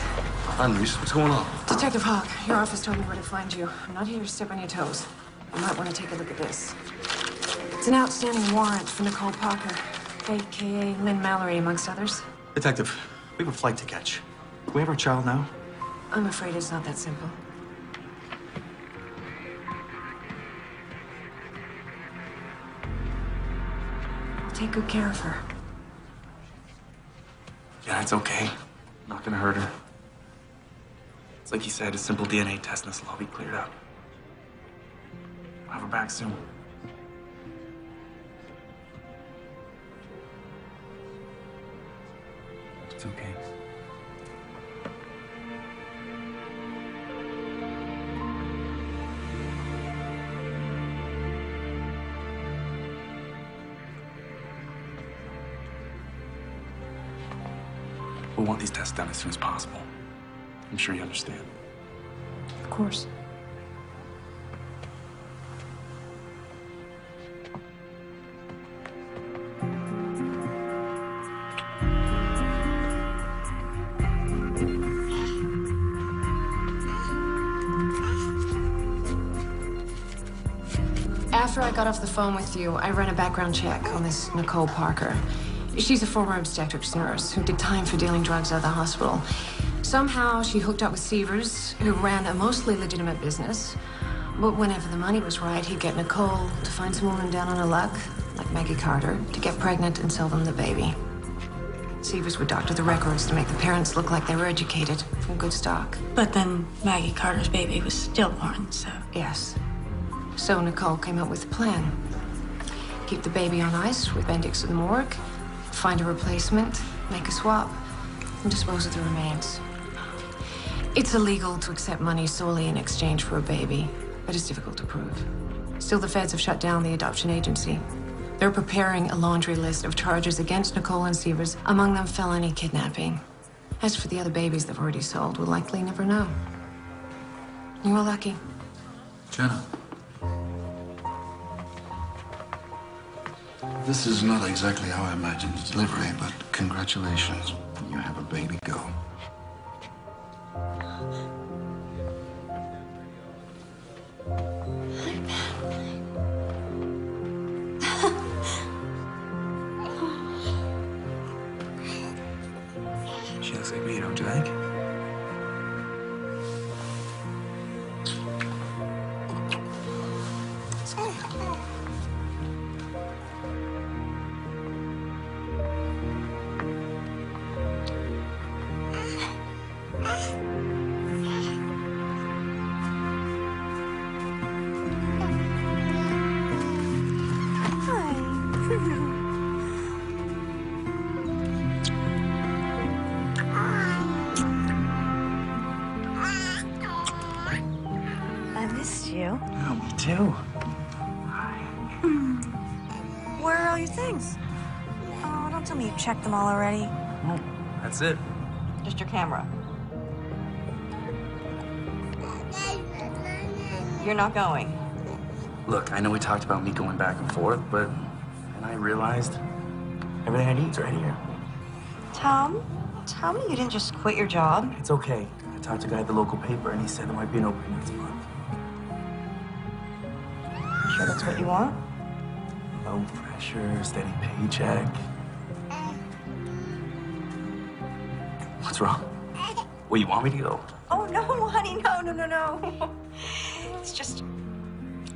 I'm Reese. What's going on? Detective Hawk, your office told me where to find you. I'm not here to step on your toes. You might want to take a look at this. It's an outstanding warrant for Nicole Parker, a.k.a. Lynn Mallory, amongst others. Detective, we have a flight to catch. Do we have our child now? I'm afraid it's not that simple. I'll take good care of her. Yeah, it's okay. Not gonna hurt her. It's like you said, a simple DNA test and this will all be cleared up. We'll have her back soon. It's okay. We want these tests done as soon as possible. I'm sure you understand. Of course. After I got off the phone with you, I ran a background check on this Nicole Parker. She's a former obstetrics nurse who did time for dealing drugs out of the hospital. Somehow she hooked up with Sievers, who ran a mostly legitimate business. But whenever the money was right, he'd get Nicole to find some woman down on her luck, like Maggie Carter, to get pregnant and sell them the baby. Sievers would doctor the records to make the parents look like they were educated, from good stock. But then Maggie Carter's baby was stillborn, so... Yes. So Nicole came up with a plan. Keep the baby on ice with Bendix at the morgue, find a replacement, make a swap, and dispose of the remains. It's illegal to accept money solely in exchange for a baby, but it's difficult to prove. Still, the feds have shut down the adoption agency. They're preparing a laundry list of charges against Nicole and Sievers, among them felony kidnapping. As for the other babies they've already sold, we'll likely never know. You were lucky. Jenna. This is not exactly how I imagined the delivery, but congratulations. You have a baby girl. She looks like me, don't you think? too. Where are all your things? Oh, don't tell me you've checked them all already. That's it. Just your camera. You're not going. Look, I know we talked about me going back and forth, but then I realized everything I need's right here. Tom, tell me you didn't just quit your job. It's okay. I talked to a guy at the local paper, and he said there might be an opening next month. You sure that's what you want? No pressure, steady paycheck. What's wrong? Well, you want me to go? Oh, no, honey, no. It's just,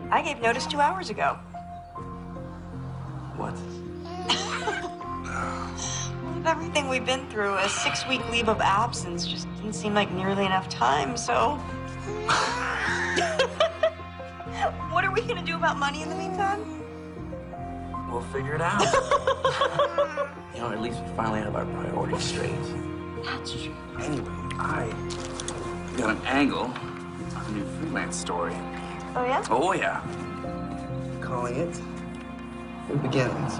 I gave notice 2 hours ago. What? With everything we've been through, a 6-week leave of absence just didn't seem like nearly enough time, so... What are we gonna do about money in the meantime? We'll figure it out. You know, at least we finally have our priorities straight. That's true. Anyway, I got an angle on a new freelance story. Oh, yeah? Oh, yeah. Calling it New Beginnings.